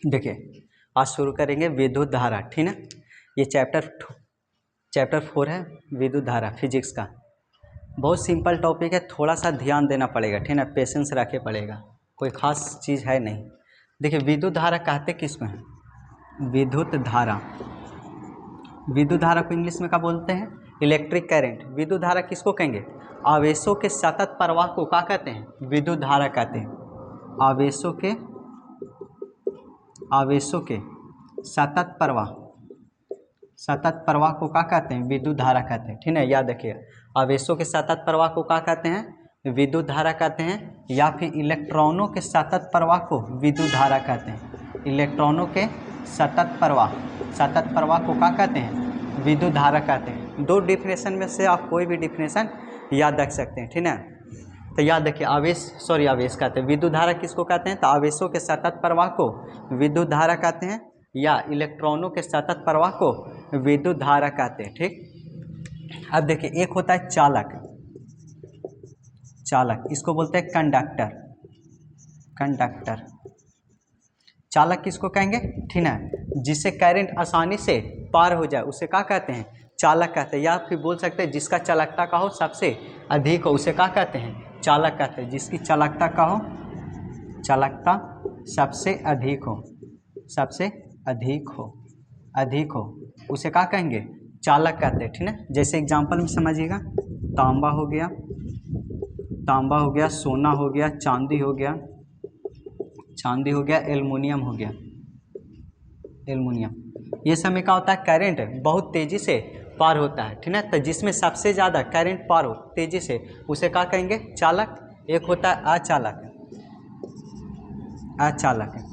देखिए आज शुरू करेंगे विद्युत धारा, ठीक है। ये चैप्टर 4 है विद्युत धारा फिजिक्स का। बहुत सिंपल टॉपिक है, थोड़ा सा ध्यान देना पड़ेगा, ठीक है, पेशेंस रखे पड़ेगा, कोई खास चीज़ है नहीं। देखिए विद्युत धारा कहते किसको हैं? विद्युत धारा, विद्युत धारा को इंग्लिश में क्या बोलते हैं? Electric current. विद्युत धारा किसको कहेंगे? आवेशों के सतत प्रवाह को क्या कहते हैं? विद्युत धारा कहते हैं। आवेशों के सतत प्रवाह को क्या कहते हैं? विद्युत धारा कहते हैं, ठीक है, याद रखिए। आवेशों के सतत प्रवाह को क्या कहते हैं? विद्युत धारा कहते हैं। या फिर इलेक्ट्रॉनों के सतत प्रवाह को विद्युत धारा कहते हैं। इलेक्ट्रॉनों के सतत प्रवाह को क्या कहते हैं? विद्युत धारा कहते हैं। दो डिफिनेशन में से आप कोई भी डिफिनेशन याद रख सकते हैं, ठीक है। तो याद रखिए आवेश कहते हैं। विद्युत धारा किसको कहते हैं? तो आवेशों के सतत प्रवाह को विद्युत धारा कहते हैं, या इलेक्ट्रॉनों के सतत प्रवाह को विद्युत धारा कहते हैं, ठीक। अब देखिए एक होता है चालक, इसको बोलते हैं कंडक्टर। चालक किसको कहेंगे? ठीक है, जिससे करंट आसानी से पार हो जाए उसे क्या कहते हैं? चालक कहते हैं। या फिर बोल सकते हैं जिसका चालकता का हो सबसे अधिक हो उसे क्या कहते हैं? चालक कहते हैं। जिसकी चालकता का हो, चालकता सबसे अधिक हो उसे क्या कहेंगे? चालक कहते हैं, ठीक है। जैसे एग्जांपल में समझिएगा, तांबा हो गया, सोना हो गया, चांदी हो गया, एल्युमिनियम हो गया। ये सब में क्या होता है? करंट बहुत तेजी से पार होता है, ठीक है। तो जिसमें सबसे ज़्यादा करंट पार हो तेजी से उसे क्या कहेंगे? चालक। एक होता है अचालक,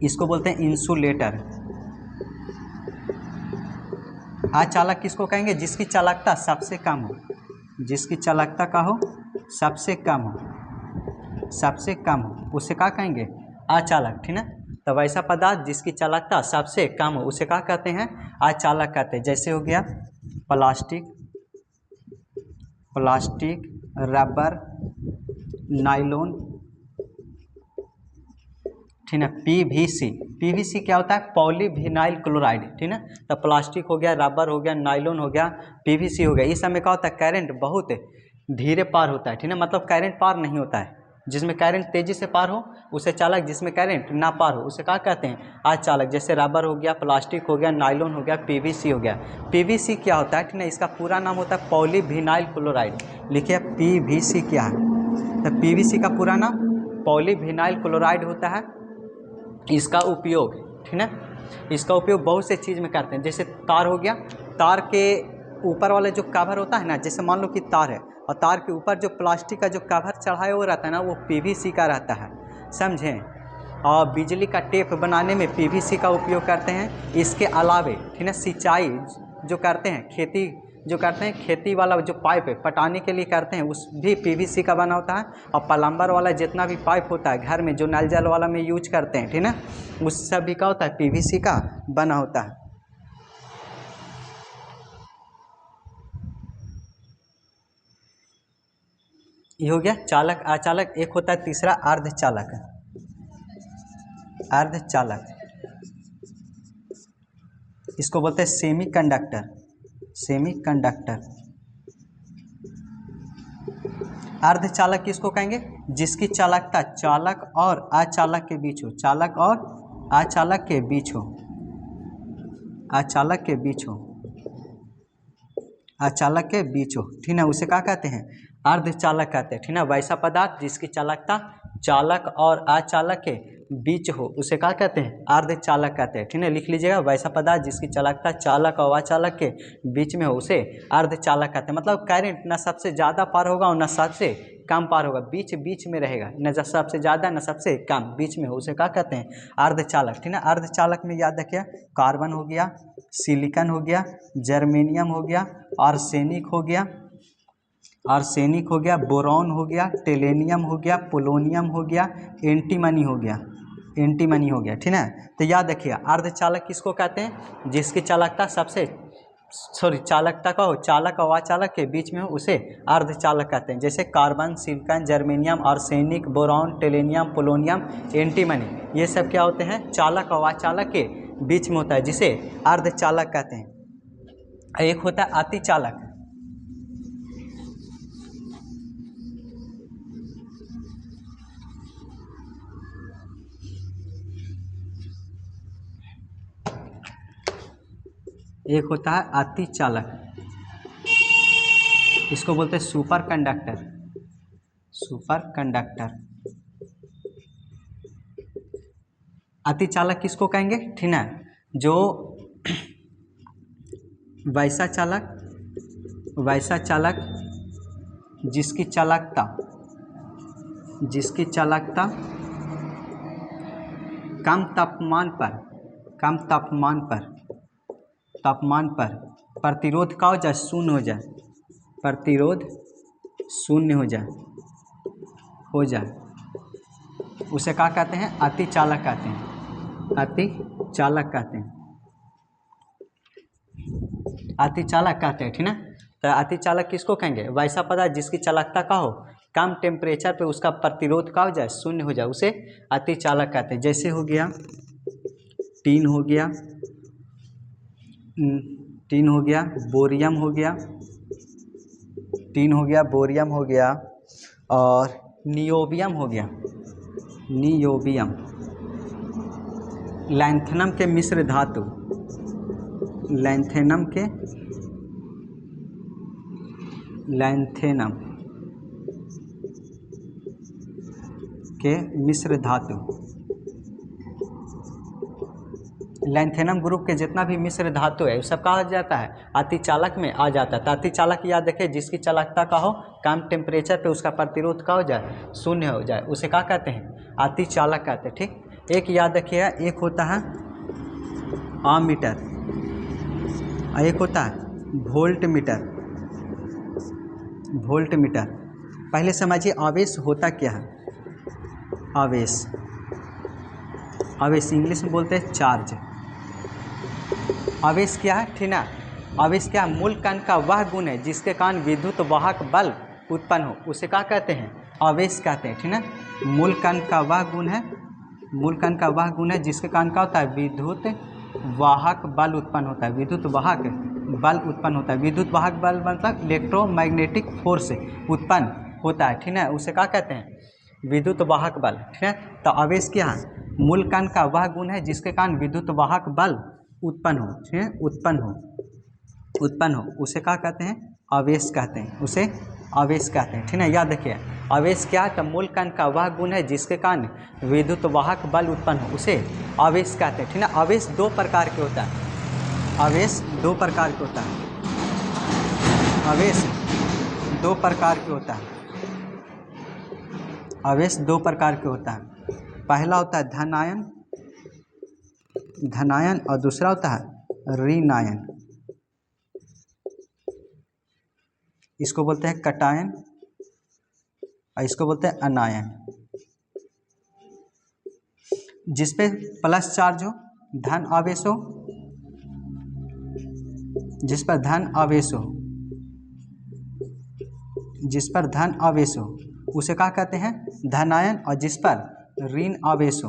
इसको बोलते हैं इंसुलेटर। अचालक किसको कहेंगे? जिसकी चालकता सबसे कम हो, जिसकी चालकता का हो सबसे कम हो उसे क्या कहेंगे? अचालक, ठीक है। तो वैसा पदार्थ जिसकी चालकता सबसे कम हो उसे क्या कहते हैं? अचालक कहते हैं। जैसे हो गया प्लास्टिक, रबर, नाइलॉन, ठीक है। पीवीसी क्या होता है? पॉलीविनाइल क्लोराइड, ठीक है। तो प्लास्टिक हो गया, रबर हो गया, नाइलॉन हो गया, पीवीसी हो गया। इस समय क्या होता है? करंट बहुत धीरे पार होता है, ठीक है, मतलब करंट पार नहीं होता है। जिसमें करंट तेजी से पार हो उसे चालक, जिसमें करंट ना पार हो उसे क्या कहते हैं? अचालक। जैसे रबर हो गया, प्लास्टिक हो गया, नाइलॉन हो गया, पीवीसी हो गया। पीवीसी क्या होता है? ठीक है, इसका पूरा नाम होता है पॉलीविनाइल क्लोराइड। लिखिए पीवीसी क्या है? तो पीवीसी का पूरा नाम पॉलीविनाइल क्लोराइड होता है। इसका उपयोग, ठीक है, इसका उपयोग बहुत से चीज़ में करते हैं। जैसे तार हो गया, तार के ऊपर वाला जो कवर होता है ना, जैसे मान लो कि तार है और तार के ऊपर जो प्लास्टिक का जो कवर चढ़ाया हुआ रहता है ना, वो पीवीसी का रहता है, समझें। और बिजली का टेप बनाने में पीवीसी का उपयोग करते हैं। इसके अलावे, ठीक है, सिंचाई जो करते हैं, खेती वाला जो पाइप है पटाने के लिए करते हैं, उस भी पीवीसी का बना होता है। और प्लम्बर वाला जितना भी पाइप होता है घर में जो नल जल वाला में यूज करते हैं, ठीक है, उस सब भी क्या होता है? पीवीसी का बना होता है। ये हो गया चालक, अचालक। एक होता है तीसरा अर्धचालक। इसको बोलते हैं सेमीकंडक्टर। अर्धचालक किसको कहेंगे? जिसकी चालकता चालक और अचालक के बीच हो, ठीक है, उसे क्या कहते हैं? अर्धचालक कहते हैं, ठीक है। वैसा पदार्थ जिसकी चालकता चालक और अचालक के बीच हो उसे क्या कहते हैं? अर्धचालक कहते हैं, ठीक है। लिख लीजिएगा, वैसा पदार्थ जिसकी चालकता चालक और अचालक के बीच में हो उसे अर्धचालक कहते हैं। मतलब करंट न सबसे ज़्यादा पार होगा और न सबसे कम पार होगा, बीच में रहेगा, न सबसे ज़्यादा न सबसे कम, बीच में हो उसे क्या कहते हैं? अर्धचालक, ठीक है। अर्धचालक में याद रखिए, कार्बन हो गया, सिलिकॉन हो गया, जर्मेनियम हो गया, आर्सेनिक हो गया, बोरॉन हो गया, टेलेनियम हो गया, पोलोनियम हो गया, एंटीमनी हो गया, ठीक है। तो याद रखिए अर्धचालक किसको कहते हैं? जिसकी चालकता चालकता का हो चालक और अचालक के बीच में हो उसे अर्धचालक कहते हैं। जैसे carbon, silicon, germanium, arsenic, boron, tellurium, polonium, antimony, ये सब क्या होते हैं, चालक और अचालक के बीच में होता है, जिसे अर्धचालक कहते हैं। एक होता है अतिचालक, एक होता है अतिचालक, इसको बोलते हैं सुपर कंडक्टर, सुपर कंडक्टर। अतिचालक किसको कहेंगे, ठीक ना, जो वैसा चालक जिसकी चालकता कम तापमान पर प्रतिरोध का हो जाए, शून्य हो जाए, प्रतिरोध शून्य हो जाए, उसे क्या कहते हैं, अतिचालक कहते हैं, अतिचालक कहते हैं, अतिचालक कहते हैं, ठीक ना। तो अतिचालक किसको कहेंगे, वैसा पदार्थ जिसकी चालकता का हो कम टेम्परेचर पे उसका प्रतिरोध का हो जाए, शून्य हो जाए, उसे अतिचालक कहते हैं। जैसे हो गया टीन हो गया, बोरियम हो गया, टीन हो गया, बोरियम हो गया, और नियोबियम हो गया, नियोबियम। लैंथेनम के मिश्र धातु, लैंथेनम के मिश्र धातु, लैंथेनम ग्रुप के जितना भी मिश्र धातु है, सब कहा जाता है अतिचालक में आ जाता है। तो अतिचालक याद रखें, जिसकी चालकता का हो कम टेम्परेचर पे उसका प्रतिरोध का हो जाए, शून्य हो जाए, उसे क्या कहते हैं, अतिचालक कहते हैं, ठीक। एक याद रखिएगा, एक होता है आमीटर और एक होता है वोल्टमीटर। पहले समझिए आवेश होता क्या है, आवेश इंग्लिश में बोलते हैं चार्ज। आवेश क्या है, ठीक ना, आवेश क्या है, मूल कण का वह गुण है जिसके कारण विद्युत वाहक बल उत्पन्न हो, उसे क्या कहते हैं, आवेश कहते हैं, ठीक ना। मूल कण का वह गुण है जिसके कारण क्या होता है, विद्युत वाहक बल उत्पन्न होता है, विद्युत वाहक बल मतलब इलेक्ट्रोमैग्नेटिक फोर्स उत्पन्न होता है, ठीक है, उसे क्या कहते हैं, विद्युत वाहक बल, ठीक है। तो आवेश क्या है, मूल कण का वह गुण है जिसके कारण विद्युत वाहक बल उत्पन्न हो, ठीक है, उत्पन्न हो, उसे क्या कहते हैं, आवेश कहते हैं, उसे आवेश कहते हैं, ठीक है। याद रखिए आवेश क्या है, तो मूल कण का वह गुण है जिसके कारण विद्युत वाहक बल उत्पन्न हो, उसे आवेश कहते हैं, ठीक है। आवेश दो प्रकार के होता है, आवेश दो प्रकार के होता है, पहला होता है धनायन और दूसरा होता है ऋणायन, इसको बोलते हैं कटायन और इसको बोलते हैं अनायन। जिस पे प्लस चार्ज हो, धन आवेश हो, जिस पर धन आवेश हो उसे क्या कहते हैं, धनायन, और जिस पर ऋण आवेश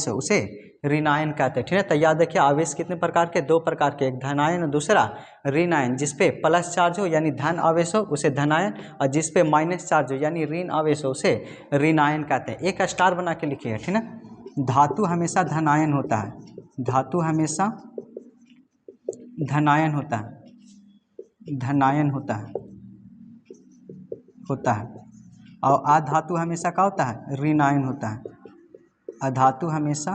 हो उसे ऋणायन कहते हैं, ठीक है। तो याद रखिए आवेश कितने प्रकार के, दो प्रकार के, एक धनायन और दूसरा ऋणायन। जिस पे प्लस चार्ज हो यानी धन आवेश हो उसे धनायन, और जिस पे माइनस चार्ज हो यानी ऋण आवेश हो उसे ऋणायन कहते हैं। एक स्टार बना के लिखिए, ठीक है। धातु हमेशा धनायन होता है, और अधातु हमेशा क्या होता है, ऋणायन होता है, अधातु हमेशा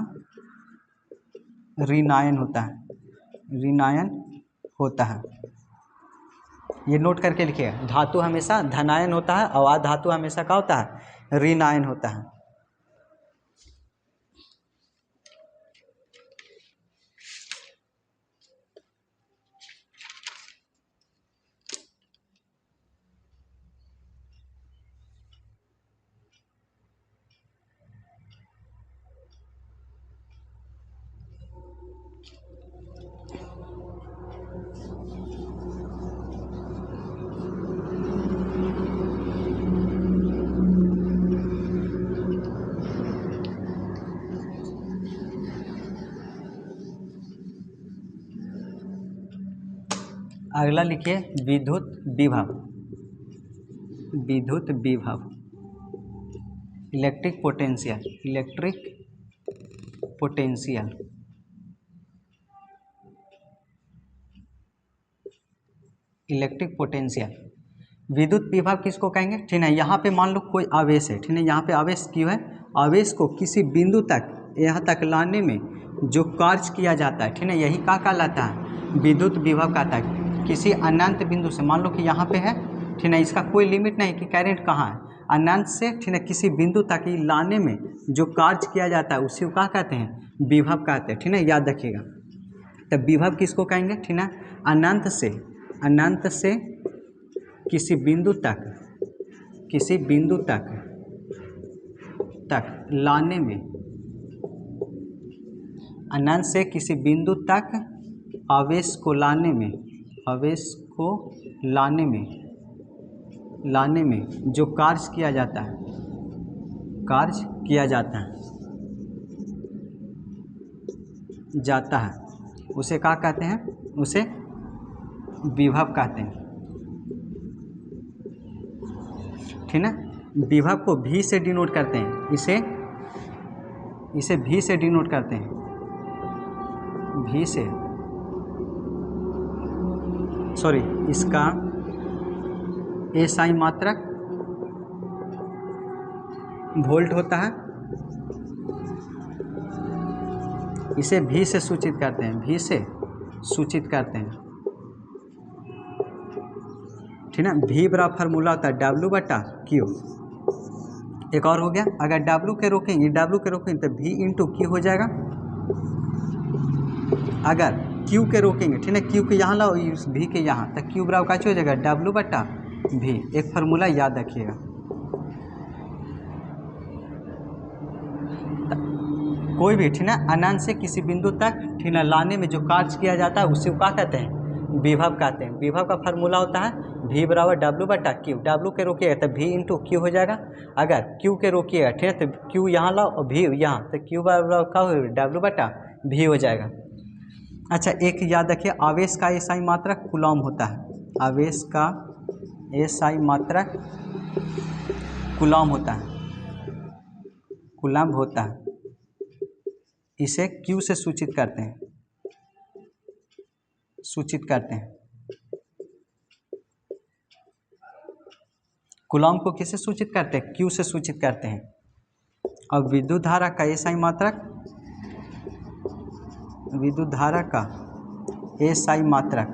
ऋणायन होता है, ये नोट करके लिखिए। धातु हमेशा धनायन होता है और अधातु हमेशा क्या होता है, ऋणायन होता है। अगला लिखिए विद्युत विभव। विद्युत विभव, electric potential. Electric potential, electric potential. विद्युत विभव किसको कहेंगे? ठीक है, यहाँ पे मान लो कोई आवेश है, ठीक है, यहाँ पे आवेश क्यों है? आवेश को किसी बिंदु तक, यहाँ तक लाने में जो कार्य किया जाता है, ठीक है, यही क्या कहलाता है? विद्युत विभव कहता है। किसी अनंत बिंदु से, मान लो कि यहाँ पे है, ठीक है, इसका कोई लिमिट नहीं कि करंट कहाँ है, अनंत से, ठीक है, किसी बिंदु तक ही लाने में जो कार्य किया जाता है उसी को क्या कहते हैं? विभव कहते हैं। ठीक है, याद रखिएगा। तब विभव किसको कहेंगे? ठीक है, अनंत से, अनंत से किसी बिंदु तक, किसी बिंदु तक लाने में, अनंत से किसी बिंदु तक आवेश को लाने में, आवेश को लाने में जो कार्य किया जाता है, कार्य किया जाता है उसे क्या कहते हैं? उसे विभव कहते हैं। ठीक है, विभव को भी से डिनोट करते हैं, इसे भी से डिनोट करते हैं, भी से, सॉरी, इसका एसआई मात्रक वोल्ट होता है, इसे भी से सूचित करते हैं, भी से सूचित करते हैं। ठीक है, भी बड़ा फार्मूला होता है W/Q। एक और हो गया, अगर W के रोकेंगे तो V इंटू Q हो जाएगा। अगर Q के रोकेंगे, ठीक है, Q के यहाँ लाओ, इस V के यहाँ, तो Q बराबर क्या हो जाएगा? W/V। एक फार्मूला याद रखिएगा। कोई भी, ठीक है, अनंत से किसी बिंदु तक, ठीक है, लाने में जो कार्य किया जाता है उसी को क्या कहते हैं? विभव कहते हैं। विभव का फार्मूला होता है V बराबर W/Q। W के रोकिएगा तो V इंटू Q हो जाएगा। अगर Q के रोकिएगा, ठीक है, तो Q यहाँ लाओ और V यहाँ, तो Q बराबर क्या होगा? W/V हो जाएगा। अच्छा, एक याद रखिए, आवेश का एसआई मात्रक कूलॉम होता है। आवेश का एसआई मात्रक कूलॉम होता है, कूलम्ब होता है। इसे Q से सूचित करते हैं, कूलॉम को किससे सूचित करते हैं? Q से सूचित करते हैं। और विद्युत धारा का एसआई मात्रक, विद्युत धारा का एसआई मात्रक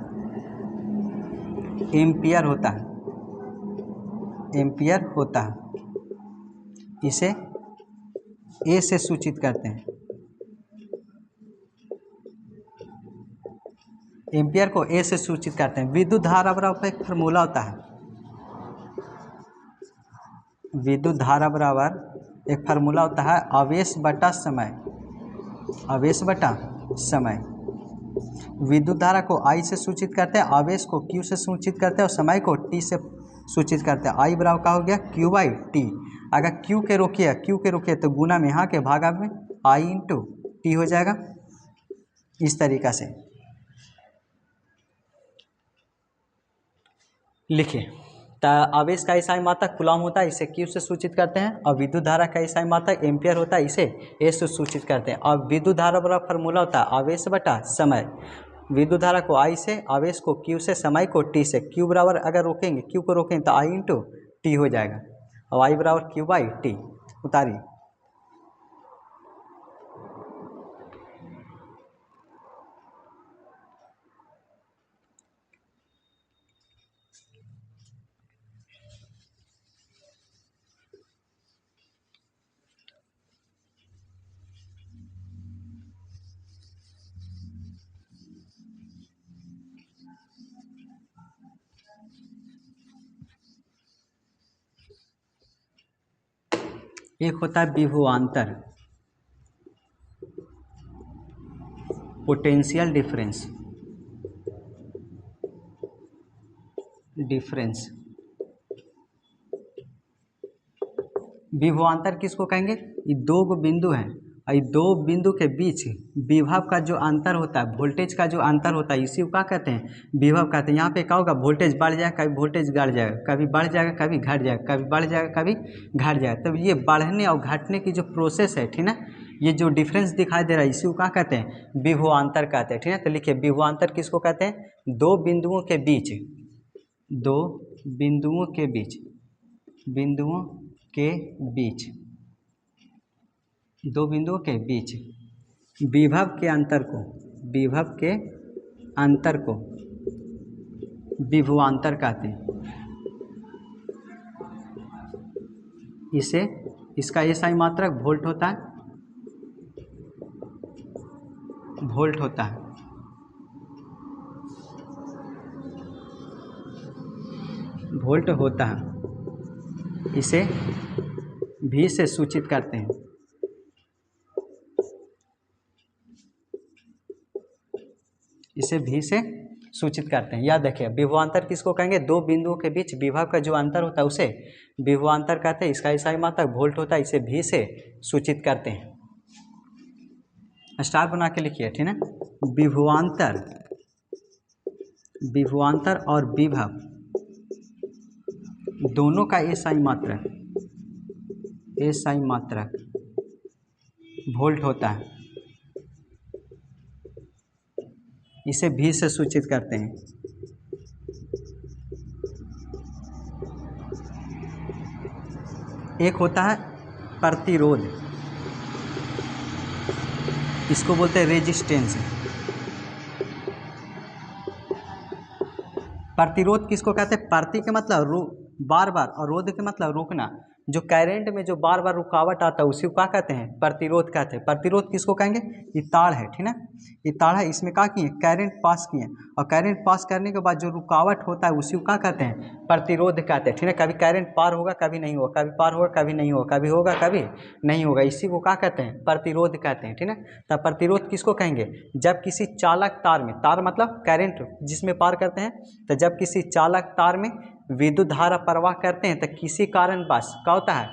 एम्पियर होता है, एम्पियर होता है। इसे A से सूचित करते हैं, एम्पियर को A से सूचित करते हैं। विद्युत धारा बराबर एक फार्मूला होता है, विद्युत धारा बराबर एक फार्मूला होता है आवेश बटा समय, आवेश बटा समय। विद्युत धारा को I से सूचित करते हैं, आवेश को Q से सूचित करते हैं और समय को T से सूचित करते हैं। I बराबर क्या हो गया? Q/T। अगर Q के रोकिए तो गुना में यहाँ के भागा में I इंटू T हो जाएगा। इस तरीक़ा से लिखिए। तो आवेश का एसआई मात्रक कूलॉम होता है, इसे Q से सूचित करते हैं। और विद्युत धारा का एसआई मात्रक एम्पियर होता है, इसे A से सूचित करते हैं। और विद्युत धारा बराबर फार्मूला होता है आवेश बटा समय। विद्युत धारा को I से, आवेश को Q से, समय को T से। Q बराबर अगर रोकेंगे, Q को रोकेंगे तो I इंटू T हो जाएगा और I बराबर Q/T। उतारिए। एक होता है विभवांतर, पोटेंशियल डिफरेंस, विभवांतर किसको कहेंगे? ये दो गो बिंदु हैं और दो बिंदु के बीच विभव का जो अंतर होता है, वोल्टेज का जो अंतर होता है, इसी को क्या कहते हैं, विभव कहते हैं। यहाँ पे क्या होगा, वोल्टेज बढ़ जाएगा, कभी वोल्टेज घट जाएगा, कभी बढ़ जाएगा, कभी घट जाएगा, कभी बढ़ जाएगा, कभी घट जाएगा। तब ये बढ़ने और घटने की जो प्रोसेस है, ठीक ना, ये जो डिफरेंस दिखाई दे रहा है, इसी को क्या कहते हैं, विभवांतर कहते हैं, ठीक है। तो लिखिए विभवांतर किसको कहते हैं, दो बिंदुओं के बीच, दो बिंदुओं के बीच, बिंदुओं के बीच, दो बिंदुओं के बीच विभव के अंतर को, विभव के अंतर को विभवांतर कहते हैं। इसे, इसका एसआई मात्रक वोल्ट होता है, वोल्ट होता है। वोल्ट होता है, इसे भी से सूचित करते हैं, इसे भी से सूचित करते हैं। याद रखिए विभवांतर किसको कहेंगे, दो बिंदुओं के बीच विभव का जो अंतर होता है उसे विभवांतर कहते हैं। इसका एसआई मात्रक वोल्ट होता है, इसे भी से सूचित करते हैं। स्टार बना के लिखिए, ठीक है। विभवांतर, विभवांतर और विभव दोनों का एसआई मात्रक, एसआई मात्रक वोल्ट होता है, इसे भी से सूचित करते हैं। एक होता है प्रतिरोध, इसको बोलते हैं रेजिस्टेंस। प्रतिरोध किसको कहते हैं, प्रति के मतलब बार बार, और रोध के मतलब रोकना। जो करंट में जो बार बार रुकावट आता है उसी को क्या कहते हैं, प्रतिरोध कहते हैं। प्रतिरोध किसको कहेंगे, ये तार है, ठीक है, ये तार है, इसमें क्या किए, करंट पास किए, और करंट पास करने के बाद जो रुकावट होता है उसी को क्या कहते हैं, प्रतिरोध कहते हैं, ठीक है। कभी करंट पार होगा, कभी नहीं होगा, कभी पार होगा, कभी नहीं होगा, कभी होगा, कभी नहीं होगा, इसी को क्या कहते हैं, प्रतिरोध कहते हैं, ठीक है। तब प्रतिरोध किसको कहेंगे, जब किसी चालक तार में, तार मतलब करंट जिसमें पार करते हैं, तो जब किसी चालक तार में विद्युत धारा प्रवाह करते हैं तो किसी कारणवश क्या होता है,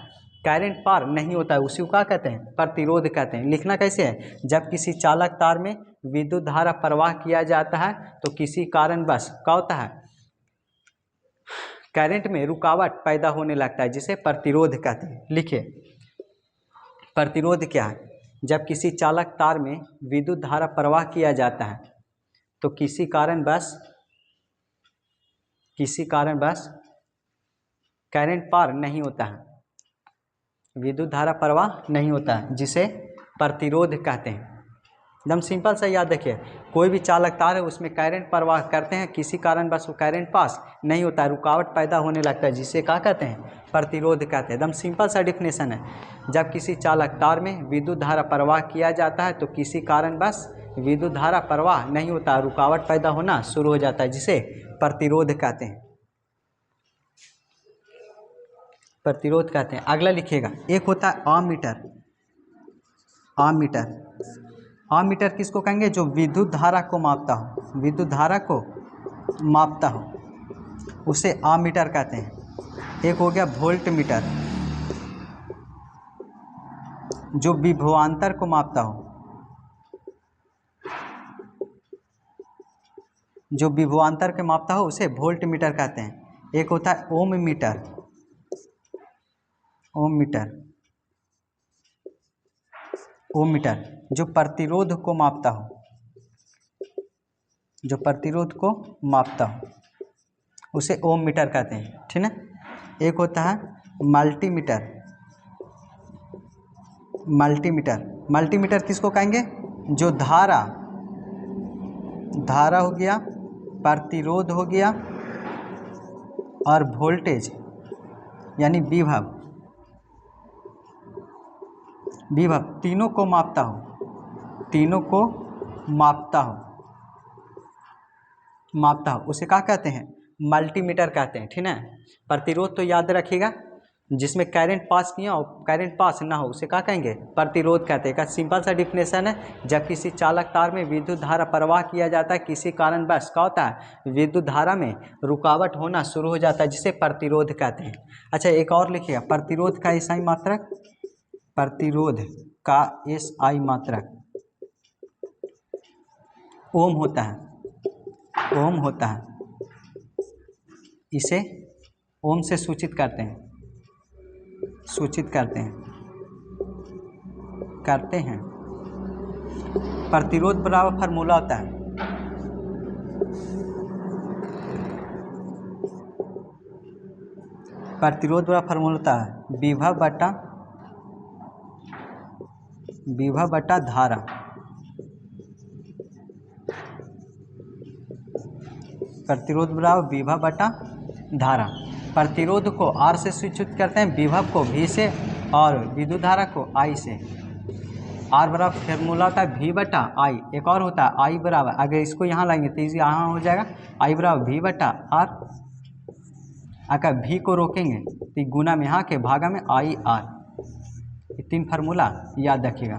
करंट पार नहीं होता है, उसी को क्या कहते हैं, प्रतिरोध कहते हैं। लिखना कैसे है, जब किसी चालक तार में विद्युत धारा प्रवाह किया जाता है तो किसी कारणवश क्या होता है, करंट में रुकावट पैदा होने लगता है, जिसे प्रतिरोध कहते हैं। लिखिए प्रतिरोध क्या है, जब किसी चालक तार में विद्युत धारा प्रवाह किया जाता है तो किसी कारणवश करंट पार नहीं होता है, विद्युत धारा प्रवाह नहीं होता है, जिसे प्रतिरोध कहते हैं। एकदम सिंपल सा याद रखिए, कोई भी चालक तार है उसमें करंट प्रवाह करते हैं, किसी कारणवश वो करंट पास नहीं होता है, रुकावट पैदा होने लगता है, जिसे क्या कहते हैं, प्रतिरोध कहते हैं। एकदम सिंपल सा डिफिनेशन है, जब किसी चालक तार में विद्युत धारा प्रवाह किया जाता है तो किसी कारणवश विद्युत धारा प्रवाह नहीं होता, रुकावट पैदा होना शुरू हो जाता है, जिसे प्रतिरोध कहते हैं, प्रतिरोध कहते हैं। अगला लिखिएगा, एक होता है अमीटर। अमीटर, अमीटर किसको कहेंगे, जो विद्युत धारा को मापता हो, विद्युत धारा को मापता हो उसे अमीटर कहते हैं। एक हो गया वोल्ट मीटर, जो विभवांतर को मापता हो, जो विभवांतर के मापता हो उसे वोल्ट मीटर कहते हैं। एक होता है ओम मीटर, ओम मीटर, ओम मीटर जो प्रतिरोध को मापता हो, जो प्रतिरोध को मापता हो उसे ओम मीटर कहते हैं, ठीक है। एक होता है मल्टीमीटर, मल्टीमीटर, मल्टीमीटर किसको कहेंगे, जो धारा, धारा हो गया, प्रतिरोध हो गया और वोल्टेज यानी विभव, विभव तीनों को मापता हो, तीनों को मापता हो, मापता हो उसे क्या कहते हैं, मल्टीमीटर कहते हैं, ठीक है। प्रतिरोध तो याद रखिएगा, जिसमें करंट पास किया और करंट पास ना हो उसे क्या कहेंगे, प्रतिरोध कहते हैं। का सिंपल सा डिफिनेशन है, जब किसी चालक तार में विद्युत धारा प्रवाह किया जाता है, किसी कारणवश क्या होता है, विद्युत धारा में रुकावट होना शुरू हो जाता है, जिसे प्रतिरोध कहते हैं। अच्छा एक और लिखिएगा, प्रतिरोध का एसआई मात्रक, प्रतिरोध का SI मात्रक ओम होता है, ओम होता है, इसे ओम से सूचित करते हैं, सूचित करते हैं। प्रतिरोध बराबर फार्मूला होता है, प्रतिरोध बराबर फार्मूला होता है विभव बटा धारा। प्रतिरोध बराबर विभव बटा धारा। प्रतिरोध को R से सूचित करते हैं, विभव को V से और विद्युत धारा को I से। R बराबर फार्मूला होता है V बटा I। एक और होता है I बराबर, अगर इसको यहाँ लाएंगे तो इसी यहाँ हो जाएगा I बराबर V बटा R। अगर V को रोकेंगे तो गुना में यहाँ के भागा में IR। ये 3 फार्मूला याद रखिएगा।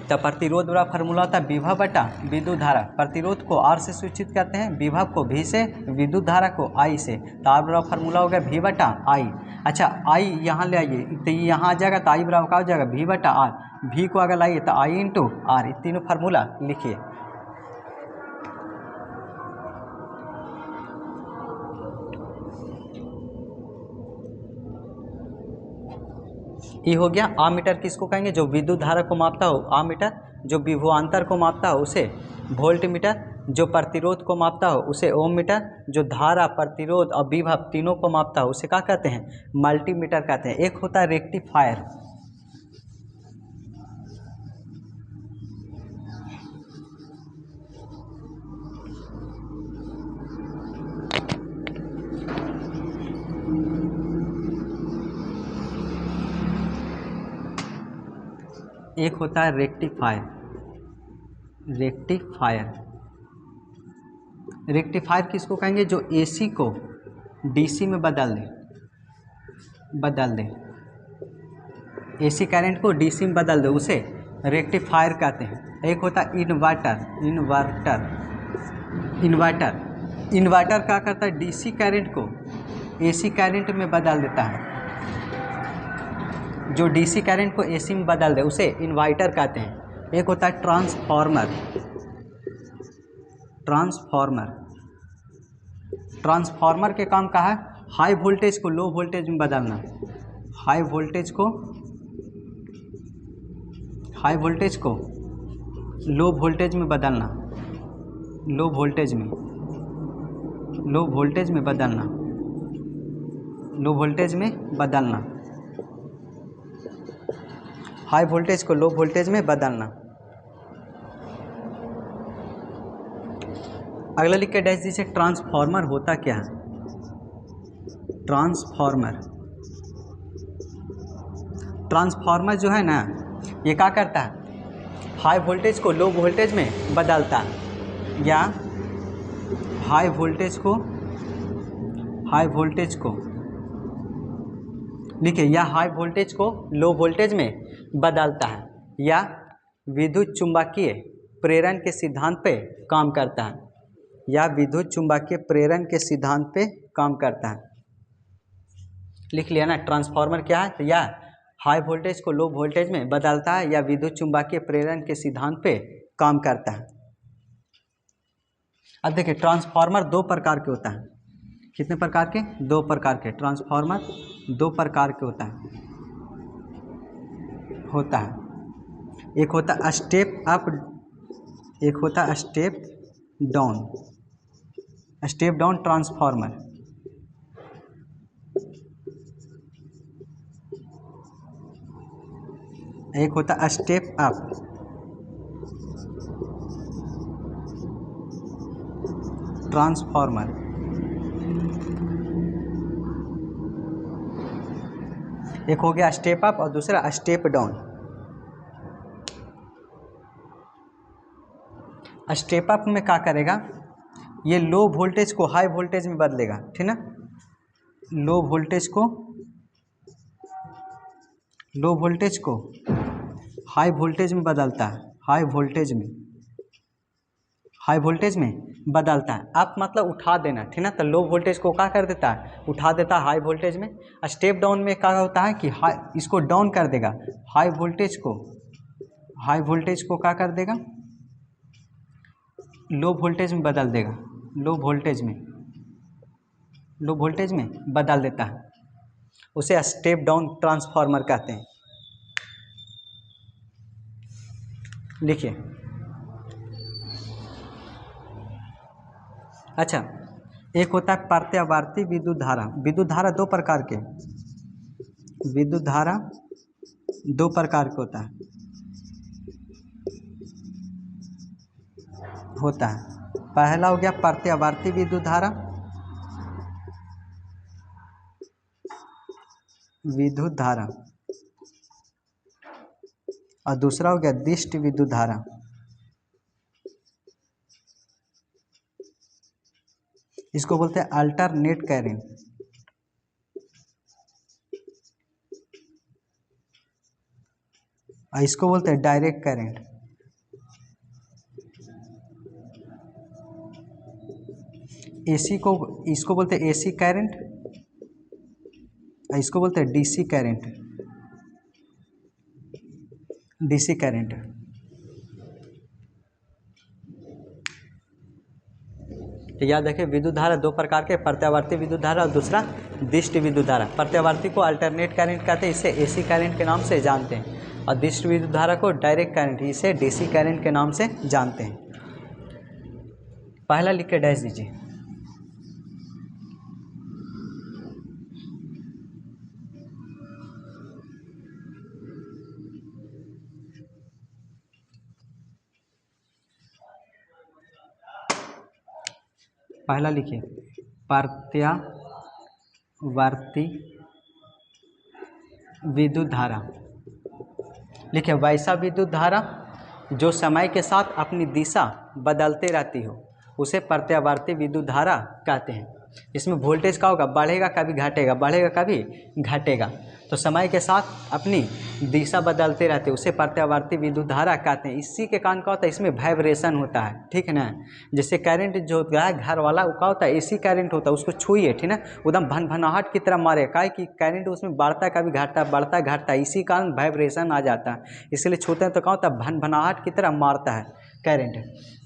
तो प्रतिरोध बराबर फार्मूला होता है विभव बटा विद्युत धारा। प्रतिरोध को R से सूचित करते हैं, विभव को V से, विद्युत धारा को I से। तो R बराबर फार्मूला हो गया V बटा I। अच्छा I यहाँ ले आइए तो ये यहाँ आ जाएगा, तो I बराबर क्या हो जाएगा V बटा R। V को अगर लाइए तो I इंटू R। ये तीनों फार्मूला लिखिए। ये हो गया आमीटर। किसको कहेंगे? जो विद्युत धारा को मापता हो आमीटर, जो विभवांतर को मापता हो उसे वोल्ट मीटर, जो प्रतिरोध को मापता हो उसे ओम मीटर, जो धारा प्रतिरोध और विभव तीनों को मापता हो उसे क्या कहते हैं? मल्टीमीटर कहते हैं। एक होता है रेक्टिफायर। एक होता है रेक्टिफायर। रेक्टिफायर किसको कहेंगे? जो AC को DC में बदल दे, AC करंट को DC में बदल दे, उसे रेक्टिफायर कहते हैं। एक होता है इन्वर्टर क्या करता है? DC करंट को AC करंट में बदल देता है। जो DC करंट को AC में बदल दे उसे इन्वर्टर कहते हैं। एक होता है ट्रांसफार्मर के काम का है हाई वोल्टेज को लो वोल्टेज में बदलना, हाई वोल्टेज को लो वोल्टेज में बदलना, लो वोल्टेज में बदलना, हाई वोल्टेज को लो वोल्टेज में बदलना। अगला लिख के डैश दीजिए। ट्रांसफार्मर होता क्या है? ट्रांसफार्मर जो है ना, ये क्या करता है? हाई वोल्टेज को लो वोल्टेज में बदलता है, या हाई वोल्टेज को लिखिए, या हाई वोल्टेज को लो वोल्टेज में बदलता है, या विद्युत चुम्बकीय प्रेरण के सिद्धांत पे काम करता है, या विद्युत चुम्बकीय प्रेरण के सिद्धांत पे काम करता है। लिख लिया ना? ट्रांसफार्मर क्या है? तो या हाई वोल्टेज को लो वोल्टेज में बदलता है, या विद्युत चुम्बकीय प्रेरण के सिद्धांत पे काम करता है। अब देखिए, ट्रांसफार्मर 2 प्रकार के होता है। कितने प्रकार के? 2 प्रकार के। ट्रांसफार्मर 2 प्रकार के होता है। एक होता है स्टेप अप, एक होता है स्टेप डाउन ट्रांसफार्मर। एक होता है स्टेप अप ट्रांसफार्मर। एक हो गया स्टेप अप और दूसरा स्टेप डाउन। स्टेप अप में क्या करेगा? ये लो वोल्टेज को हाई वोल्टेज में बदलेगा, ठीक ना? लो वोल्टेज को हाई वोल्टेज में बदलता है, हाई हाई वोल्टेज में बदलता है। आप मतलब उठा देना, ठीक ना, तो लो वोल्टेज को क्या कर देता है, उठा देता है हाई वोल्टेज में। स्टेप डाउन में क्या होता है कि हाई इसको डाउन कर देगा, हाई वोल्टेज को क्या कर देगा, लो वोल्टेज में बदल देगा, लो वोल्टेज में बदल देता है, उसे स्टेप डाउन ट्रांसफार्मर कहते हैं। लिखिए। अच्छा, एक होता है प्रत्यावर्ती विद्युत धारा। विद्युत धारा दो प्रकार के होता है। पहला हो गया प्रत्यावर्ती विद्युत धारा और दूसरा हो गया दिष्ट विद्युत धारा। इसको बोलते हैं अल्टरनेट करंट। और इसको बोलते हैं डायरेक्ट करंट। इसको बोलते हैं एसी करंट और इसको बोलते हैं डीसी करंट। तो याद रखिए, विद्युत धारा दो प्रकार के, प्रत्यावर्ती विद्युत धारा और दूसरा दिष्ट विद्युत धारा। प्रत्यावर्ती को अल्टरनेट करंट कहते हैं, इसे एसी करंट के नाम से जानते हैं, और दिष्ट विद्युत धारा को डायरेक्ट करंट, इसे डीसी करंट के नाम से जानते हैं। पहला लिख के डैश दीजिए। पहला लिखिए प्रत्यावर्ती विद्युत धारा। लिखिए वैसा विद्युत धारा जो समय के साथ अपनी दिशा बदलते रहती हो, उसे प्रत्यावर्ती विद्युत धारा कहते हैं। इसमें वोल्टेज का होगा, बढ़ेगा कभी घटेगा, बढ़ेगा कभी घटेगा, तो समय के साथ अपनी दिशा बदलते रहते, उसे प्रत्यावर्ती विद्युत धारा कहते हैं। इसी के कारण क्या होता है, इसमें वाइब्रेशन होता है, ठीक है ना। जैसे करंट जो होता है घर वाला, वो क्या होता है, एसी करंट होता है, उसको छुइए, ठीक ना, एकदम भनभनाहट की तरह मारे, काहे कि करंट उसमें बढ़ता है कभी घटता है, बढ़ता है घटता है, इसी कारण वाइब्रेशन आ जाता है, इसलिए छूते हैं तो क्या होता है, भनभनाहट की तरह मारता है करंट।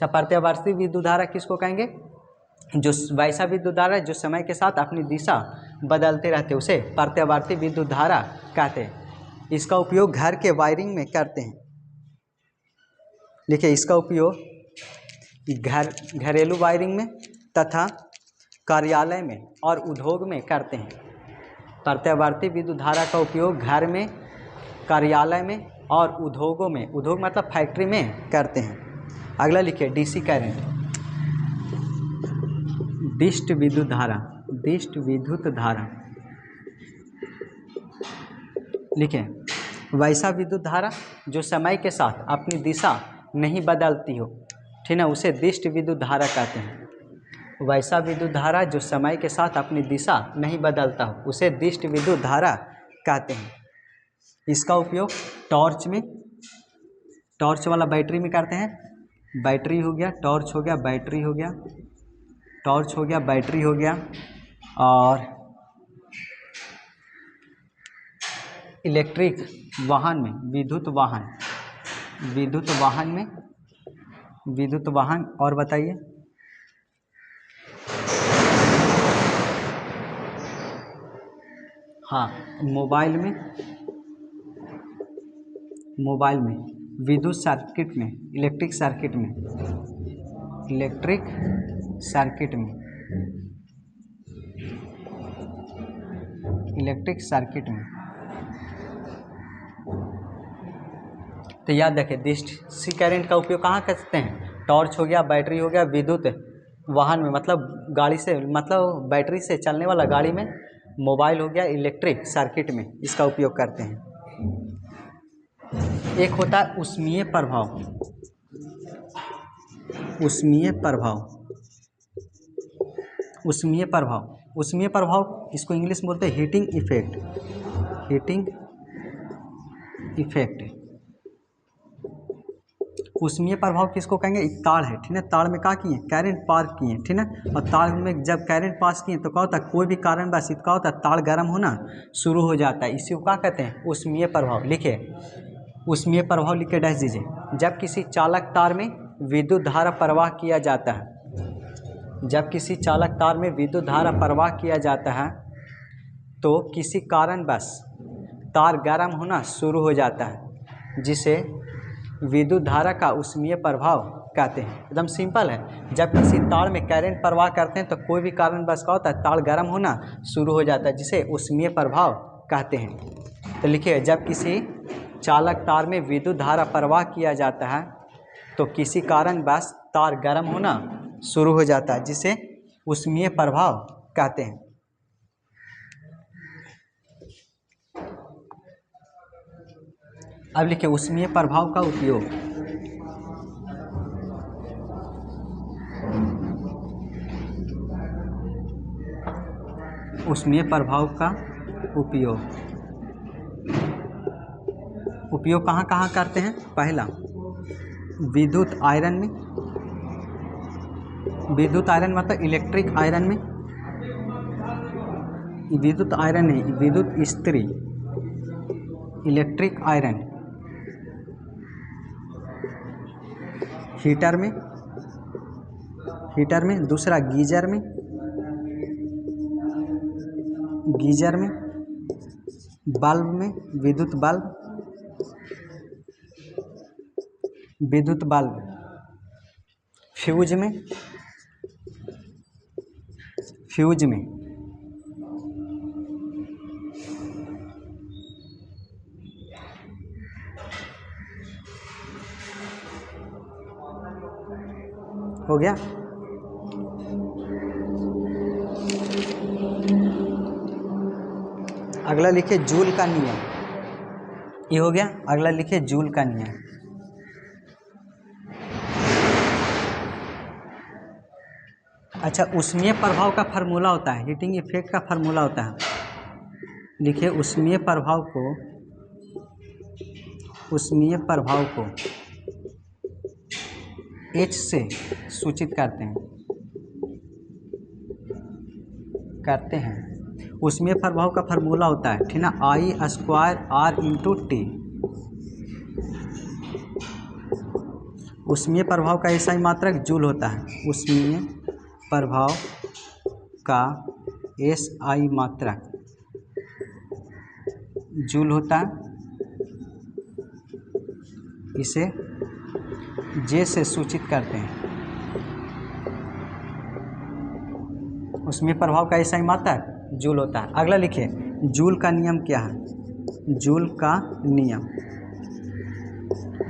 तो प्रत्यावर्ती विद्युत धारा किसको कहेंगे, जो वैसा विद्युत धारा जो समय के साथ अपनी दिशा बदलते रहते, उसे प्रत्यावर्ती विद्युत धारा कहते हैं। इसका उपयोग घर के वायरिंग में करते हैं। देखिए इसका उपयोग घरेलू वायरिंग में तथा कार्यालय में और उद्योग में करते हैं। प्रत्यावर्ती विद्युत धारा का उपयोग घर में, कार्यालय में और उद्योगों में, उद्योग मतलब फैक्ट्री में करते हैं। अगला लिखिए डीसी करंट। दिष्ट विद्युत धारा। लिखें वैसा विद्युत धारा जो समय के साथ अपनी दिशा नहीं बदलती हो, ठीक है, उसे दिष्ट विद्युत धारा कहते हैं। वैसा विद्युत धारा जो समय के साथ अपनी दिशा नहीं बदलता हो, उसे दिष्ट विद्युत धारा कहते हैं। इसका उपयोग टॉर्च वाला बैटरी में करते हैं। बैटरी हो गया, टॉर्च हो गया, बैटरी हो गया, टॉर्च हो गया, बैटरी हो गया, और इलेक्ट्रिक वाहन में, विद्युत वाहन, और बताइए। हाँ, मोबाइल में, विद्युत सर्किट में, इलेक्ट्रिक सर्किट में। तो याद रखें, डीसी करंट का उपयोग कहाँ करते हैं, टॉर्च हो गया, बैटरी हो गया, विद्युत वाहन में, मतलब गाड़ी से, मतलब बैटरी से चलने वाला गाड़ी में, मोबाइल हो गया, इलेक्ट्रिक सर्किट में इसका उपयोग करते हैं। एक होता है ऊष्मीय प्रभाव, इसको इंग्लिश में बोलते हैं हीटिंग इफेक्ट। ऊष्मीय प्रभाव किसको कहेंगे? एक तार है, ठीक है, तार में क्या किए? करंट पार किए, ठीक है, और तार में जब करंट पास किए तो क्या होता है? कोई भी कारणवश क्या होता है? तार गर्म होना शुरू हो जाता है, इसी को क्या कहते हैं? ऊष्मीय प्रभाव। लिखिए ऊष्मीय प्रभाव लिख के डैश दीजिए। जब किसी चालक तार में विद्युत धारा प्रवाह किया जाता है, जब किसी चालक तार में विद्युत धारा प्रवाह किया जाता है तो किसी कारणवश तार गर्म होना शुरू हो जाता है, जिसे विद्युत धारा का ऊष्मीय प्रभाव कहते हैं। एकदम सिंपल है। जब किसी तार में करंट प्रवाह करते हैं तो कोई भी कारणवश क्या होता है? तार गर्म होना शुरू हो जाता है, जिसे ऊष्मीय प्रभाव कहते हैं। तो लिखिए, जब किसी चालक तार में विद्युत धारा प्रवाह किया जाता है तो किसी कारणवश तार गर्म होना शुरू हो जाता है, जिसे ऊष्मीय प्रभाव कहते हैं। अब लिखिए ऊष्मीय प्रभाव का उपयोग। ऊष्मीय प्रभाव का उपयोग कहाँ कहाँ करते हैं? पहला, विद्युत आयरन में, विद्युत आयरन मतलब इलेक्ट्रिक आयरन में, विद्युत आयरन नहीं, विद्युत इस्त्री, इलेक्ट्रिक आयरन, हीटर में, हीटर में, दूसरा गीजर में, गीजर में, बल्ब में, विद्युत बल्ब, विद्युत बल्ब, फ्यूज में, फ्यूज में, हो गया। अगला लिखिए जूल का नियम। ये हो गया। अगला लिखिए जूल का नियम। अच्छा, ऊष्मीय प्रभाव का फार्मूला होता है, हीटिंग इफेक्ट का फार्मूला होता है। लिखिए ऊष्मीय प्रभाव को, ऊष्मीय प्रभाव को H से सूचित करते हैं, ऊष्मीय प्रभाव का फार्मूला होता है, ठीक ना, I²R×T। ऊष्मीय प्रभाव का SI मात्रक जूल होता है। ऊष्मीय प्रभाव का SI मात्रक जूल होता है, इसे J से सूचित करते हैं। ऊष्मीय प्रभाव का SI मात्रक जूल होता है। अगला लिखिए जूल का नियम क्या है? जूल का नियम,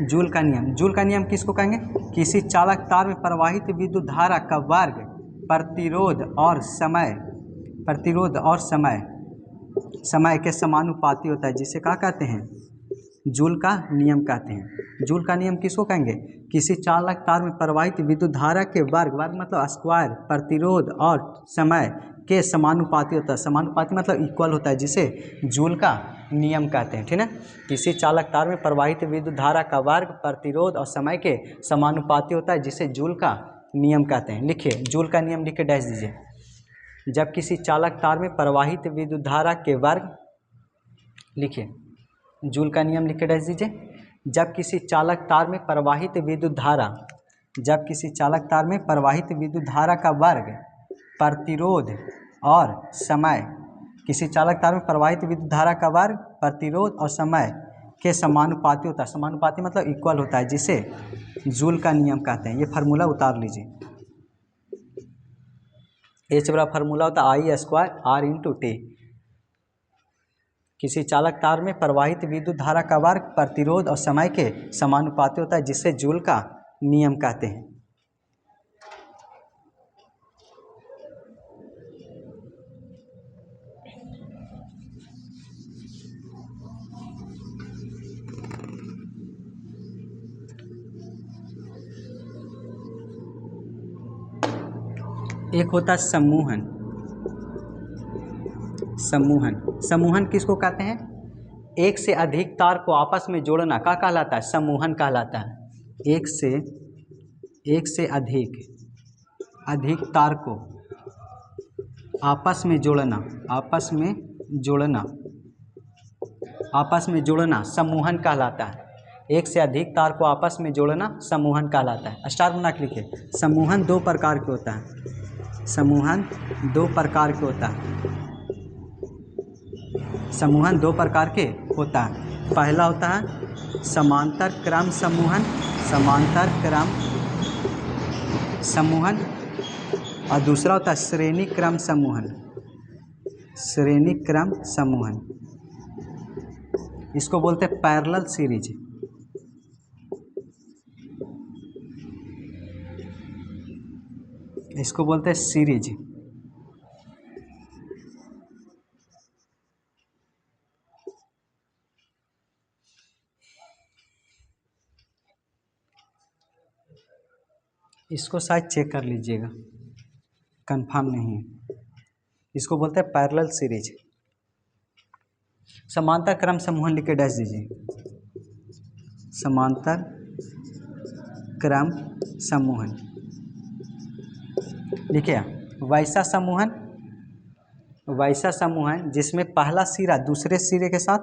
जूल का नियम, जूल का नियम किसको कहेंगे? किसी चालक तार में प्रवाहित विद्युत धारा का वर्ग प्रतिरोध और समय, प्रतिरोध और समय के समानुपाती होता है, जिसे क्या कहते हैं? जूल का नियम कहते हैं। जूल का नियम किसको कहेंगे? किसी चालक तार में प्रवाहित विद्युत धारा के वर्ग, वर्ग मतलब स्क्वायर, प्रतिरोध और समय के समानुपाती होता है। समानुपाती मतलब इक्वल होता है, जिसे जूल का नियम कहते हैं, ठीक है। किसी चालक तार में प्रवाहित विद्युत धारा का वर्ग प्रतिरोध और समय के समानुपाती होता है, जिसे जूल का नियम कहते हैं। लिखिए जूल का नियम लिख के डैश दीजिए। जब किसी चालक तार में प्रवाहित विद्युत धारा के वर्ग, लिखिए जूल का नियम लिख के डैश दीजिए। जब किसी चालक तार में प्रवाहित विद्युत धारा, जब किसी चालक तार में प्रवाहित विद्युत धारा का वर्ग प्रतिरोध और समय, किसी चालक तार में प्रवाहित विद्युत धारा का वर्ग प्रतिरोध और समय के समानुपाती होता है। समानुपाती मतलब इक्वल होता है, जिसे जूल का नियम कहते हैं। ये फार्मूला उतार लीजिए। H बड़ा फार्मूला होता है I²R×T। किसी चालक तार में प्रवाहित विद्युत धारा का वर्ग प्रतिरोध और समय के समानुपाती होता है, जिसे जूल का नियम कहते हैं। एक होता है समूहन। समूहन, समूहन किसको कहते हैं? एक से अधिक तार को आपस में जोड़ना क्या कहलाता है? समूहन कहलाता है। एक से अधिक तार को आपस में जोड़ना समूहन कहलाता है। एक से अधिक तार को आपस में जोड़ना समूहन कहलाता है। स्टार बना के लिखिए। समूहन दो प्रकार के होता है। पहला होता है समांतर क्रम समूहन और दूसरा होता है श्रेणी क्रम समूहन। इसको बोलते हैं पैरेलल सीरीज। इसको बोलते हैं सीरीज। इसको शायद चेक कर लीजिएगा, कंफर्म नहीं है। इसको बोलते हैं पैरेलल सीरीज। समांतर क्रम समूहन लिख के डैश दीजिए। समांतर क्रम समूहन लिखिए। वैसा समूहन जिसमें पहला सिरा दूसरे सिरे के साथ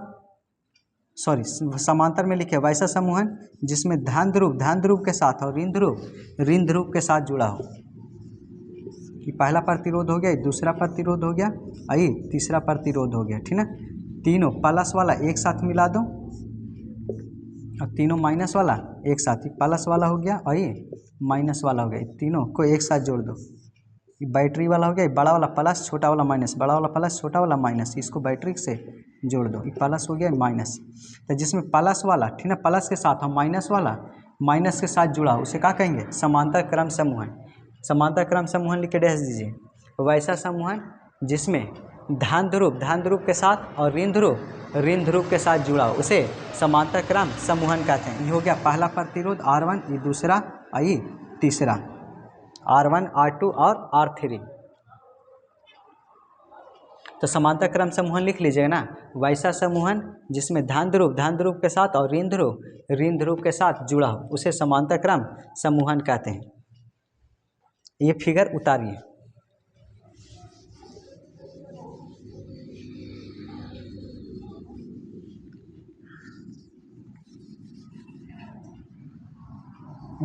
समांतर में लिखिए। वैसा समूहन जिसमें धन ध्रुव के साथ और ऋण ध्रुव के साथ जुड़ा हो। कि पहला प्रतिरोध हो गया, दूसरा प्रतिरोध हो गया और ये तीसरा प्रतिरोध हो गया, ठीक ना। तीनों प्लस वाला एक साथ मिला दो और तीनों माइनस वाला एक साथ। ही प्लस वाला हो गया और ये माइनस वाला हो गया, तीनों को एक साथ जोड़ दो। ये बैटरी वाला हो गया, बड़ा वाला प्लस छोटा वाला माइनस, बड़ा वाला प्लस छोटा वाला माइनस, इसको बैटरी से जोड़ दो। ये प्लस हो गया माइनस। तो जिसमें प्लस वाला, ठीक ना, प्लस के साथ और माइनस वाला माइनस के साथ जुड़ा उसे क्या कहेंगे? समांतर क्रम समूहन। समांतर क्रम समूहन लिख के डैश दीजिए। वैसा समूहन जिसमें धन ध्रुव के साथ और ऋण ध्रुव के साथ जुड़ा हो उसे समांतर क्रम समूहन कहते हैं। ये हो गया पहला प्रतिरोध R1, ये दूसरा और ये तीसरा R1, R2 और R3। तो समांतर क्रम समूहन लिख लीजिएगा ना। वैसा समूहन जिसमें धन ध्रुव के साथ और ऋण ध्रुव के साथ जुड़ा हो उसे समांतर क्रम समूहन कहते हैं। ये फिगर उतारिए।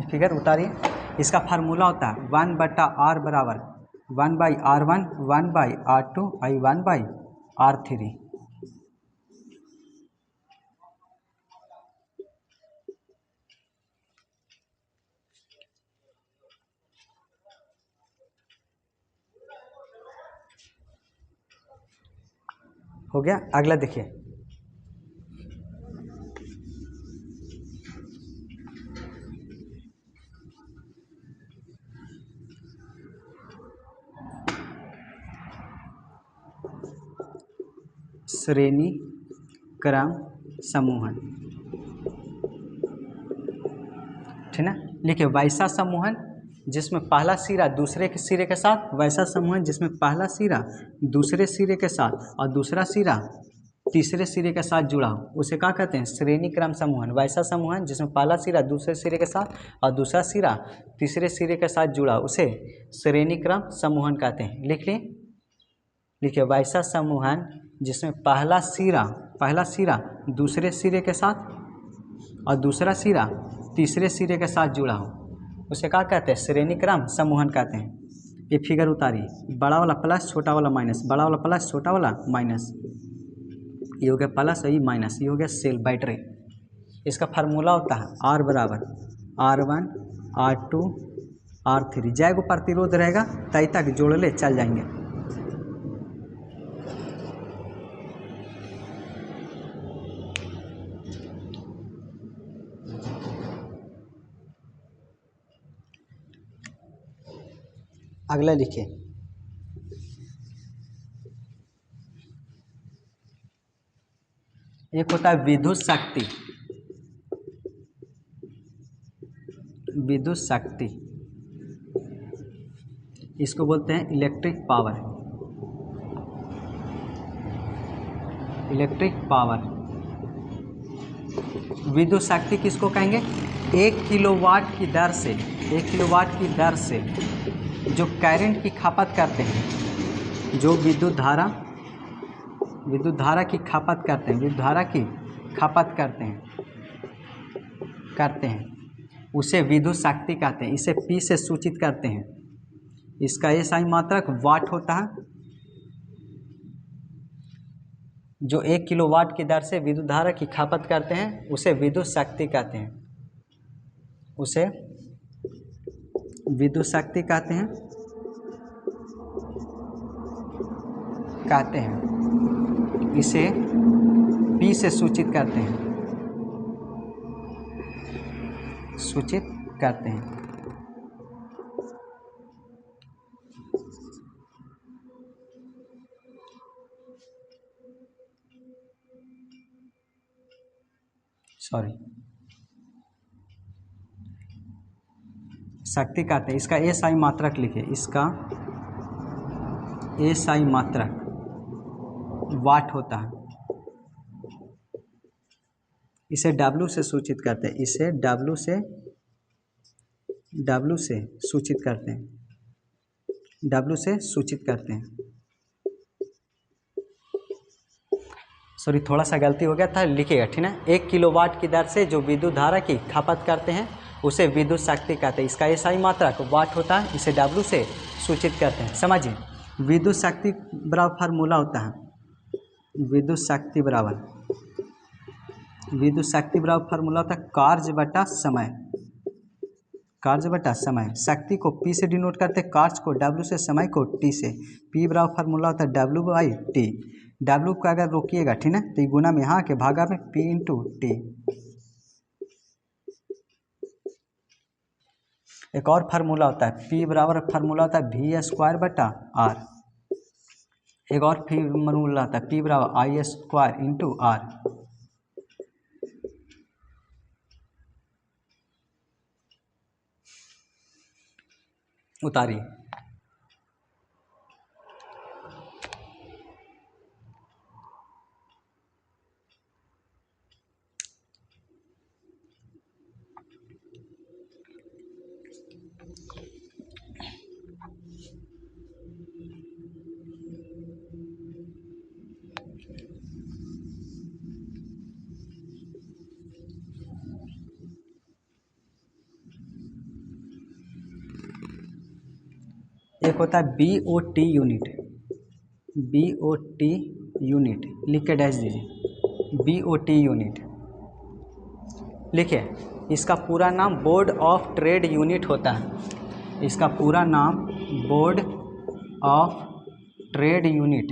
फिगर उतारिए। इसका फार्मूला होता है 1/r बराबर 1/r1 1/r2 और 1/r3। हो गया। अगला देखिए। श्रेणी क्रम समूहन, ठीक ना। लिखिए वैसा समूहन जिसमें पहला सिरा दूसरे के सिरे के साथ, वैसा समूहन जिसमें पहला सिरा दूसरे सिरे के साथ और दूसरा सिरा तीसरे सिरे के साथ जुड़ा हो उसे क्या कहते हैं? श्रेणी क्रम समूहन। वैसा समूहन जिसमें पहला सिरा दूसरे सिरे के साथ और दूसरा सिरा तीसरे सिरे के साथ जुड़ा उसे श्रेणी क्रम समूहन कहते हैं। लिख लिए। लिखिए वैसा समूहन जिसमें पहला सिरा दूसरे सिरे के साथ और दूसरा सिरा तीसरे सिरे के साथ जुड़ा हो उसे क्या कहते हैं? श्रेणी क्रम समूहन कहते हैं। ये फिगर उतारिए। बड़ा वाला प्लस छोटा वाला माइनस, बड़ा वाला प्लस छोटा वाला माइनस, ये हो गया प्लस और ये माइनस, ये हो गया सेल बैटरी। इसका फार्मूला होता है R बराबर R1 R2 R3। जय को प्रतिरोध रहेगा तय तक जोड़ ले चल जाएंगे। अगला लिखिए। एक होता है विद्युत शक्ति, इसको बोलते हैं इलेक्ट्रिक पावर। विद्युत शक्ति किसको कहेंगे? 1 किलोवाट की दर से, 1 किलोवाट की दर से जो करंट की खपत करते हैं, जो विद्युत धारा की खपत करते हैं, विद्युत धारा की खपत करते हैं उसे विद्युत शक्ति कहते हैं। इसे P से सूचित करते हैं। इसका SI मात्रक वाट होता है। जो 1 किलोवाट की दर से विद्युत धारा की खपत करते हैं उसे विद्युत शक्ति कहते हैं, उसे विद्युत शक्ति कहते हैं। इसे P से सूचित करते हैं, शक्ति कहते हैं। इसका SI मात्रक लिखिए, इसका SI मात्रक वाट होता है। इसे W से सूचित करते हैं, इसे W से सूचित करते हैं, W से सूचित करते हैं। सॉरी, थोड़ा सा गलती हो गया था, लिखिएगा, ठीक है। 1 किलोवाट की दर से जो विद्युत धारा की खपत करते हैं उसे विद्युत शक्ति कहते हैं। इसका SI मात्रक वाट होता है, इसे W से सूचित करते हैं। समझिए, विद्युत शक्ति बराबर फार्मूला होता है, विद्युत शक्ति बराबर फार्मूला होता है कार्य बटा समय। शक्ति को P से डिनोट करते हैं, कार्य को W से, समय को T से। P बराबर फार्मूला होता है W/T। W को अगर रोकिएगा, ठीक है, तो गुना में यहाँ के भागा में P × T। एक और फार्मूला होता है, P बराबर फार्मूला होता है V²/R। एक और फार्मूला होता है P बराबर I² × R। उतारिए। एक होता है BOT यूनिट, लिख के डैश दीजिए, BOT यूनिट लिखिए। इसका पूरा नाम बोर्ड ऑफ ट्रेड यूनिट होता है। इसका पूरा नाम बोर्ड ऑफ ट्रेड यूनिट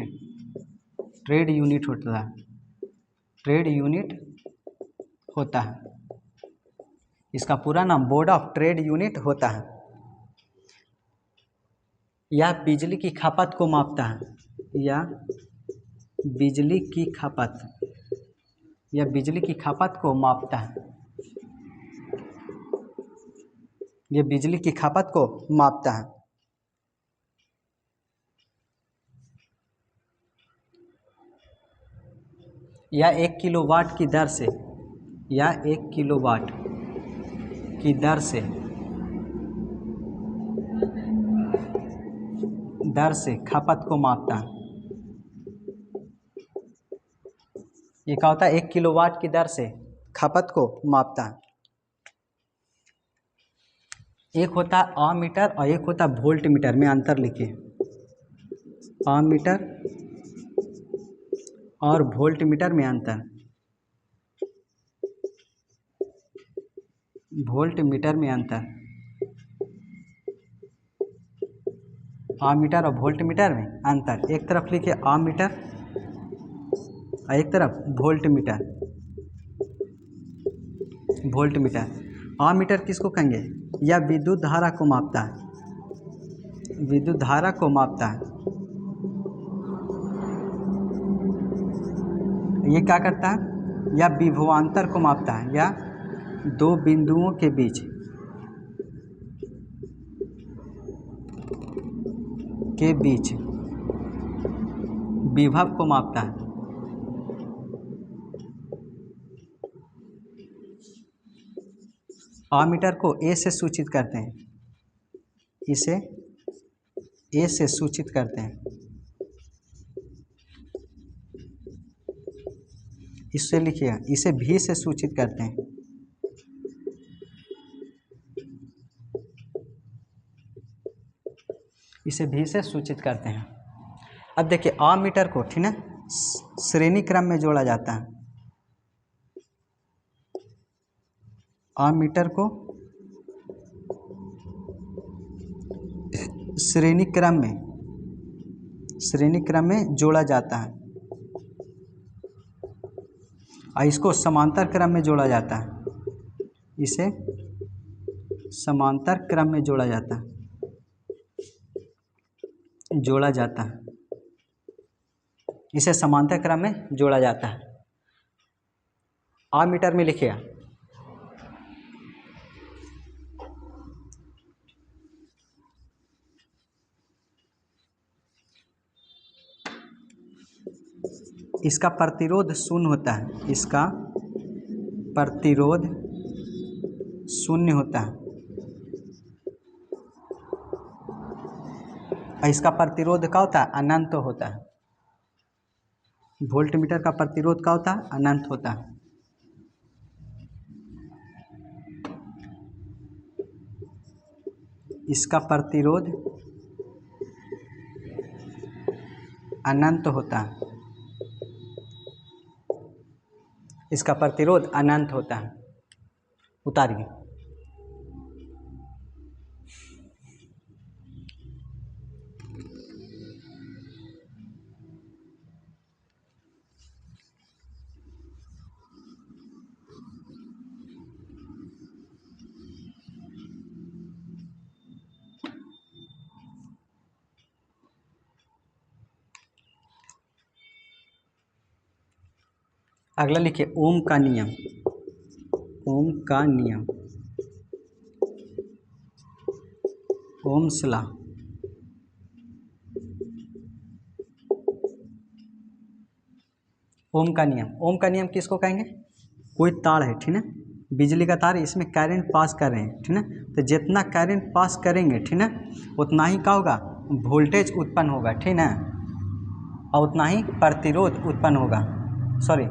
होता है। इसका पूरा नाम बोर्ड ऑफ ट्रेड यूनिट होता है। यह बिजली की खपत को मापता है, यह बिजली की खपत को मापता है, यह बिजली की खपत को मापता है। यह 1 किलोवाट की दर से, खपत को मापता है। ये क्या होता है? 1 किलोवाट की दर से खपत को मापता है। एक होता है अमीटर और एक होता है वोल्ट मीटर में अंतर लिखिए। अमीटर और वोल्ट मीटर में अंतर, वोल्ट मीटर में अंतर, अमीटर और वोल्ट मीटर में अंतर। एक तरफ लिखिए अमीटर और एक तरफ वोल्ट मीटर। अमीटर किसको कहेंगे? यह विद्युत धारा को मापता है, ये क्या करता है? यह विभवांतर को मापता है, या दो बिंदुओं के बीच विभव को मापता है। आमीटर को ए से सूचित करते हैं, इसे ए से सूचित करते हैं, इससे लिखिए, इसे भी से सूचित करते हैं, इसे भी से सूचित करते हैं। अब देखिए आमीटर को, ठीक है, श्रेणी क्रम में जोड़ा जाता है। आमीटर को श्रेणी क्रम में जोड़ा जाता है और इसको समांतर क्रम में जोड़ा जाता है, इसे समांतर क्रम में जोड़ा जाता है, इसे समांतर क्रम में जोड़ा जाता है। आमीटर में लिखिए, इसका प्रतिरोध शून्य होता है, इसका प्रतिरोध शून्य होता है और इसका प्रतिरोध क्या होता है, अनंत होता है। वोल्टमीटर का प्रतिरोध क्या होता है, अनंत होता है। इसका प्रतिरोध अनंत होता है, इसका प्रतिरोध अनंत होता है। उतारिए। अगला लिखिए ओम का नियम, ओम का नियम, ओम्स लॉ। ओम का नियम, ओम का नियम किसको कहेंगे, कोई तार है, ठीक है, बिजली का तार, इसमें करंट पास कर रहे हैं, ठीक है, तो जितना करंट पास करेंगे, ठीक है, उतना ही क्या होगा, वोल्टेज उत्पन्न होगा, ठीक है, और उतना ही प्रतिरोध उत्पन्न होगा, सॉरी,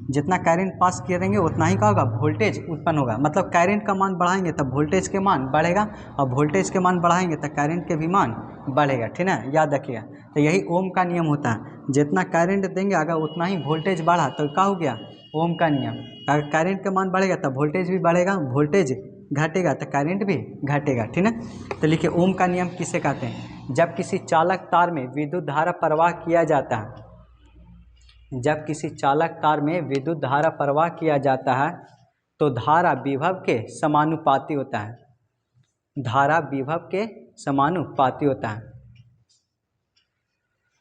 जितना करंट पास करेंगे उतना ही क्या होगा, वोल्टेज उत्पन्न होगा। मतलब करंट का मान बढ़ाएंगे तब वोल्टेज के मान बढ़ेगा और वोल्टेज के मान बढ़ाएंगे तो करंट के भी मान बढ़ेगा, ठीक है, याद रखिएगा। तो यही ओम का नियम होता है, जितना करंट देंगे अगर उतना ही वोल्टेज बढ़ा तो क्या हो गया, ओम का नियम। अगर करंट का मान बढ़ेगा तब वोल्टेज भी बढ़ेगा, वोल्टेज घटेगा तो करंट भी घटेगा, ठीक है। तो लिखिए ओम का नियम किसे कहते हैं, जब किसी चालक तार में विद्युत धारा प्रवाह किया जाता है, जब किसी चालक तार में विद्युत धारा प्रवाह किया जाता है तो धारा विभव के समानुपाती होता है, धारा विभव के समानुपाती होता है,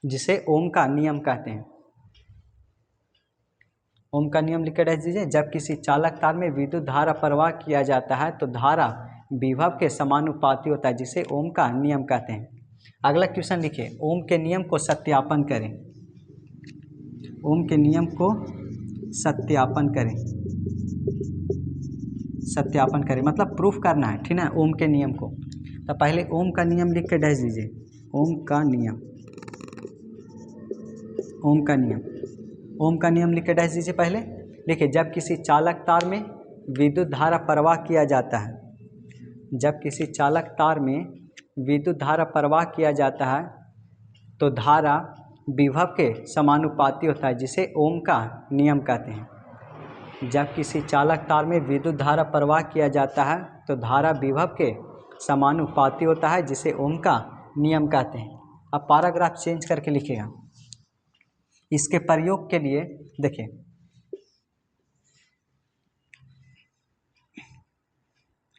जिसे ओम का नियम कहते हैं। ओम का नियम लिख के रख दीजिए, जब किसी चालक तार में विद्युत धारा प्रवाह किया जाता है तो धारा विभव के समानुपाती होता है, जिसे ओम का नियम कहते हैं। अगला क्वेश्चन लिखिए, ओम के नियम को सत्यापन करें, ओम के नियम को सत्यापन करें, सत्यापन करें मतलब प्रूफ करना है, ठीक है, ओम के नियम को। तो पहले ओम का नियम लिख के डैश दीजिए, ओम का नियम, ओम का नियम, ओम का नियम लिख के डैश दीजिए। पहले लिखिए, जब किसी चालक तार में विद्युत धारा प्रवाह किया जाता है, जब किसी चालक तार में विद्युत धारा प्रवाह किया जाता है तो धारा विभव के समानुपाती होता है, जिसे ओम का नियम कहते हैं। जब किसी चालक तार में विद्युत धारा प्रवाह किया जाता है तो धारा विभव के समानुपाती होता है, जिसे ओम का नियम कहते हैं। अब पैराग्राफ चेंज करके लिखिएगा। इसके प्रयोग के लिए देखिए,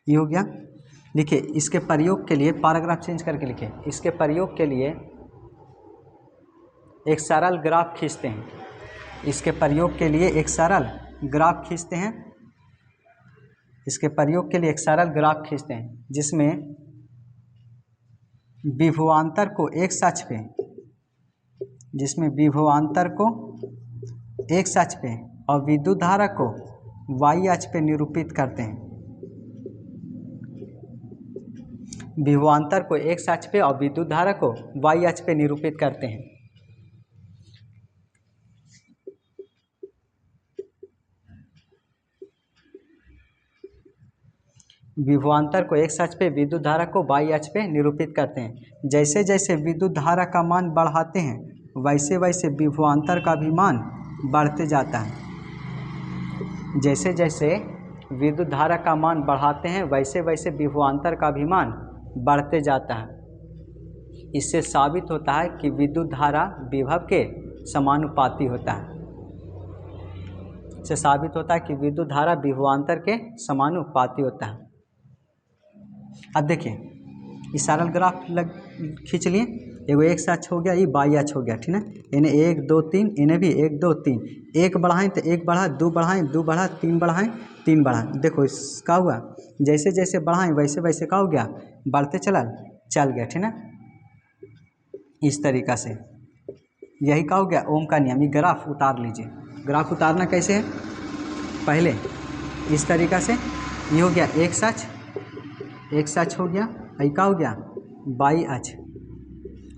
ये हो गया। लिखिए इसके प्रयोग के लिए पैराग्राफ चेंज करके लिखिए, इसके प्रयोग के लिए एक सरल ग्राफ खींचते हैं, इसके प्रयोग के लिए एक सरल ग्राफ खींचते हैं, इसके प्रयोग के लिए एक सरल ग्राफ खींचते हैं जिसमें विभवांतर को x अक्ष पे, जिसमें विभवांतर को x अक्ष पे और विद्युत धारा को y अक्ष पे निरूपित करते हैं, विभवांतर को x अक्ष पे और विद्युत धारा को y अक्ष पे निरूपित करते हैं। विभवांतर को x अक्ष पे विद्युत धारा को y अक्ष पे निरूपित करते हैं। जैसे जैसे विद्युत धारा का मान बढ़ाते हैं वैसे वैसे विभवांतर का भी मान बढ़ते जाता है। जैसे जैसे विद्युत धारा का मान बढ़ाते हैं वैसे वैसे विभवांतर का भी मान बढ़ते जाता है। इससे साबित होता है कि विद्युत धारा विभव के समानुपाती होता है। इससे साबित होता है कि विद्युत धारा विभवांतर के समानुपाती होता है। अब देखिए इस सरल ग्राफ खींच लिए, एगो x अक्ष हो गया, ये y अक्ष हो गया, ठीक है। इन्हें 1 2 3, इन्हें भी 1 2 3, 1 बढ़ाएं तो 1 बढ़ा, 2 बढ़ाएं 2 बढ़ा, 3 बढ़ाएं 3 बढ़ा। देखो इसका हुआ, जैसे जैसे बढ़ाएं वैसे वैसे का हो गया, बढ़ते चल गया, ठीक है। इस तरीक़ा से यही का हो गया ओम का नियम। ये ग्राफ उतार लीजिए। ग्राफ उतारना कैसे है, पहले इस तरीक़ा से, ये हो गया x अक्ष हो गया, ये का हो गया y अक्ष,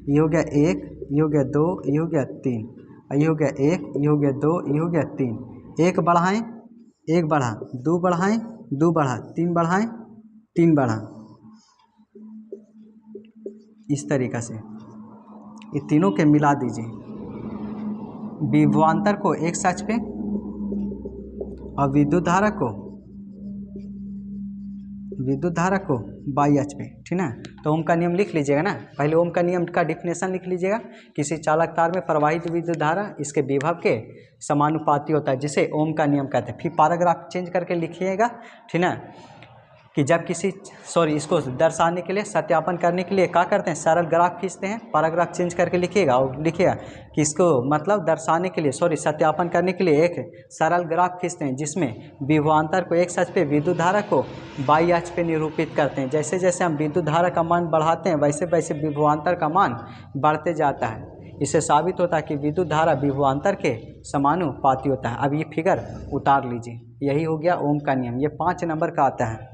ये हो गया 1, ये हो गया 2, ये हो गया 3, ये हो गया 1, ये हो गया 2, ये हो गया 3। 1 बढ़ाएं 1 बढ़ा, 2 बढ़ाएं 2 बढ़ा, 3 बढ़ाएं 3 बढ़ा। इस तरीक़ा से ये तीनों के मिला दीजिए। विभवांतर को x अक्ष पे और विद्युत धारा को y अक्ष पे, ठीक ना। तो ओम का नियम लिख लीजिएगा ना। पहले ओम का नियम का डिफिनेशन लिख लीजिएगा। किसी चालक तार में प्रवाहित विद्युत धारा इसके विभव के समानुपाती होता है, जिसे ओम का नियम कहते हैं। फिर पैराग्राफ चेंज करके लिखिएगा, ठीक ना, कि जब इसको दर्शाने के लिए, सत्यापन करने के लिए क्या करते हैं, सरल ग्राफ खींचते हैं। पैराग्राफ चेंज करके लिखिएगा और लिखिएगा कि इसको मतलब दर्शाने के लिए, सत्यापन करने के लिए एक सरल ग्राफ खींचते हैं जिसमें विभवांतर को x अक्ष पे, विद्युत धारा को y अक्ष पे निरूपित करते हैं। जैसे जैसे हम विद्युत धारा का मान बढ़ाते हैं वैसे वैसे विभवांतर का मान बढ़ते जाता है। इससे साबित होता है कि विद्युत धारा विभवांतर के समानुपाती होता है। अब ये फिगर उतार लीजिए, यही हो गया ओम का नियम। ये 5 नंबर का आता है।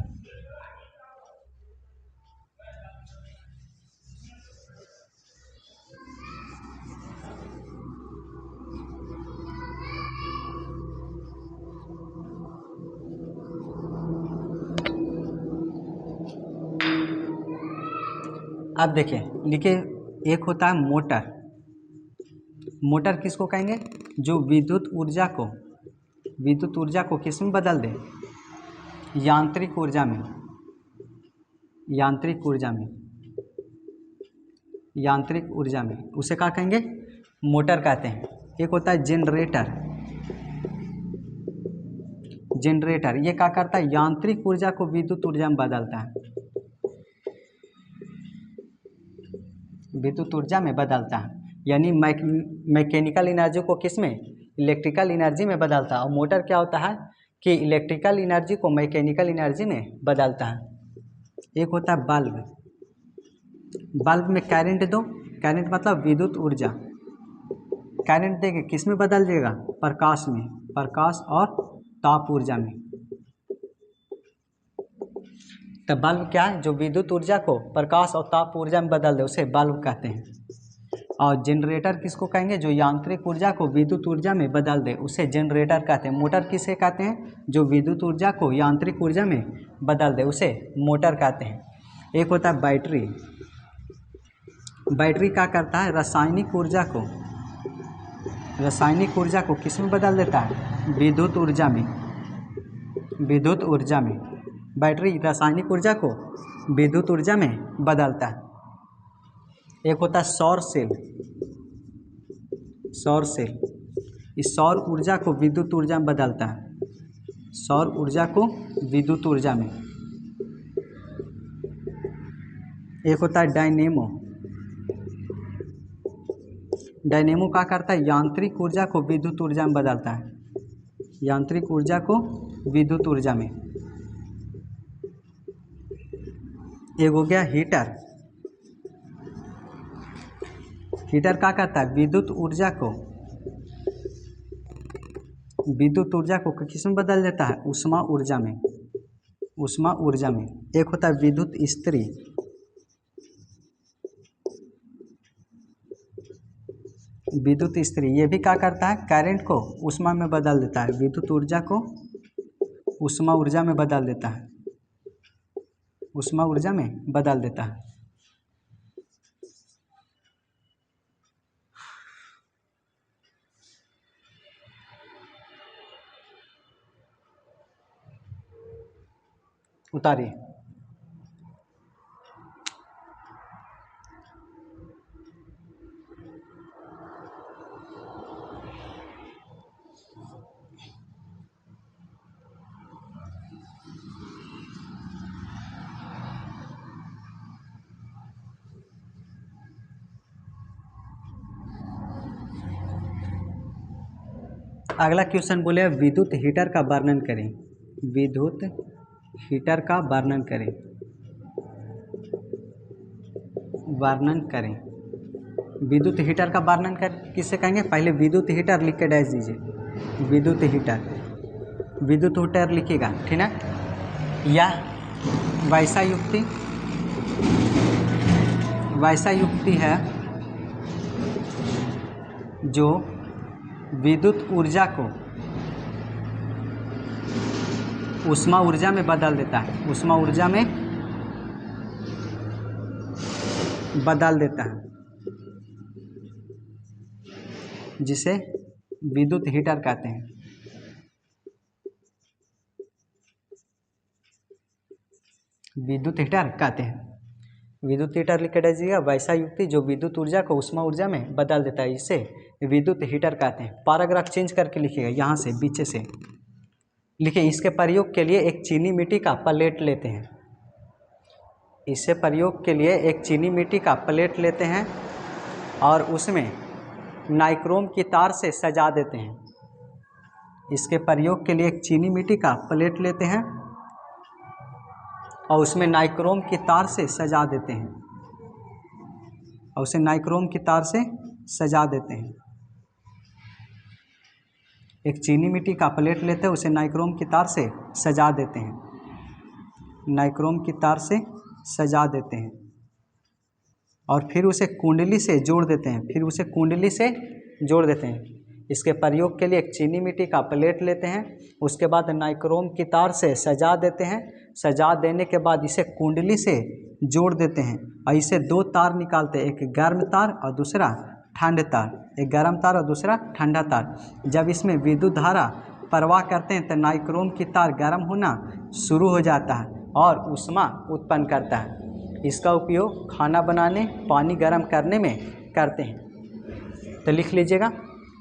अब देखिए लिखिए, एक होता है मोटर। मोटर किसको कहेंगे, जो विद्युत ऊर्जा को किस में बदल दे, यांत्रिक ऊर्जा में, उसे क्या कहेंगे, मोटर कहते हैं। एक होता है जनरेटर, ये क्या करता है, यांत्रिक ऊर्जा को विद्युत ऊर्जा में बदलता है, यानी मैकेनिकल एनर्जी को किस में, इलेक्ट्रिकल एनर्जी में बदलता है। और मोटर क्या होता है कि इलेक्ट्रिकल एनर्जी को मैकेनिकल एनर्जी में बदलता है। एक होता है बल्ब में करंट दो, करंट मतलब विद्युत ऊर्जा, करंट देके किस में बदल देगा, प्रकाश और ताप ऊर्जा में। तो बल्ब क्या है, जो विद्युत ऊर्जा को प्रकाश और ताप ऊर्जा में बदल दे उसे बल्ब कहते हैं। और जनरेटर किसको कहेंगे, जो यांत्रिक ऊर्जा को विद्युत ऊर्जा में बदल दे उसे जनरेटर कहते हैं। मोटर किसे कहते हैं, जो विद्युत ऊर्जा को यांत्रिक ऊर्जा में बदल दे उसे मोटर कहते हैं। एक होता है बैटरी क्या करता है, रासायनिक ऊर्जा को किस में बदल देता है, विद्युत ऊर्जा में। बैटरी रासायनिक ऊर्जा को विद्युत ऊर्जा में बदलता है। एक होता है सौर सेल, इस सौर ऊर्जा को विद्युत ऊर्जा में बदलता है, सौर ऊर्जा को विद्युत ऊर्जा में। एक होता है डायनेमो क्या करता है, यांत्रिक ऊर्जा को विद्युत ऊर्जा में बदलता है, यांत्रिक ऊर्जा को विद्युत ऊर्जा में। एक हो गया हीटर क्या करता है, विद्युत ऊर्जा को किस में बदल देता है, ऊष्मा ऊर्जा में। एक होता है विद्युत विद्युत इस्त्री ये भी क्या करता है, करंट को ऊष्मा में बदल देता है, विद्युत ऊर्जा को ऊष्मा ऊर्जा में बदल देता है, ऊष्मा ऊर्जा में बदल देता है। उतारिए। अगला क्वेश्चन बोले विद्युत हीटर का वर्णन करें, विद्युत हीटर का वर्णन करें, वर्णन करें। विद्युत हीटर का वर्णन कर किससे कहेंगे, पहले विद्युत हीटर लिख के डैश दीजिए, विद्युत हीटर, विद्युत हीटर लिखिएगा, ठीक है। या वैसा युक्ति है जो विद्युत ऊर्जा को ऊष्मा ऊर्जा में बदल देता है, ऊष्मा ऊर्जा में बदल देता है, जिसे विद्युत हीटर कहते हैं। विद्युत हीटर कहते हैं। विद्युत हीटर लिख के दीजिएगा, वैसा युक्ति जो विद्युत ऊर्जा को ऊष्मा ऊर्जा में बदल देता है, इसे विद्युत हीटर कहते हैं। पैराग्राफ चेंज करके लिखिएगा, यहाँ से पीछे से लिखिए, इसके प्रयोग के लिए एक चीनी मिट्टी का प्लेट लेते हैं, इससे प्रयोग के लिए एक चीनी मिट्टी का प्लेट लेते हैं और उसमें नाइक्रोम की तार से सजा देते हैं। इसके प्रयोग के लिए एक चीनी मिट्टी का प्लेट लेते हैं और उसमें नाइक्रोम की तार से सजा देते हैं, और उसे नाइक्रोम की तार से सजा देते हैं। एक चीनी मिट्टी का प्लेट लेते हैं, उसे नाइक्रोम की तार से सजा देते हैं, नाइक्रोम की तार से सजा देते हैं और फिर उसे कुंडली से जोड़ देते हैं, फिर उसे कुंडली से जोड़ देते हैं। इसके प्रयोग के लिए एक चीनी मिट्टी का प्लेट लेते हैं, उसके बाद नाइक्रोम की तार से सजा देते हैं, सजा देने के बाद इसे कुंडली से जोड़ देते हैं और इसे दो तार निकालते हैं, एक गर्म तार और दूसरा ठंड तार, एक गर्म तार और दूसरा ठंडा तार। जब इसमें विद्युत धारा प्रवाह करते हैं तो नाइक्रोम की तार गर्म होना शुरू हो जाता है और ऊष्मा उत्पन्न करता है। इसका उपयोग खाना बनाने, पानी गर्म करने में करते हैं। तो लिख लीजिएगा,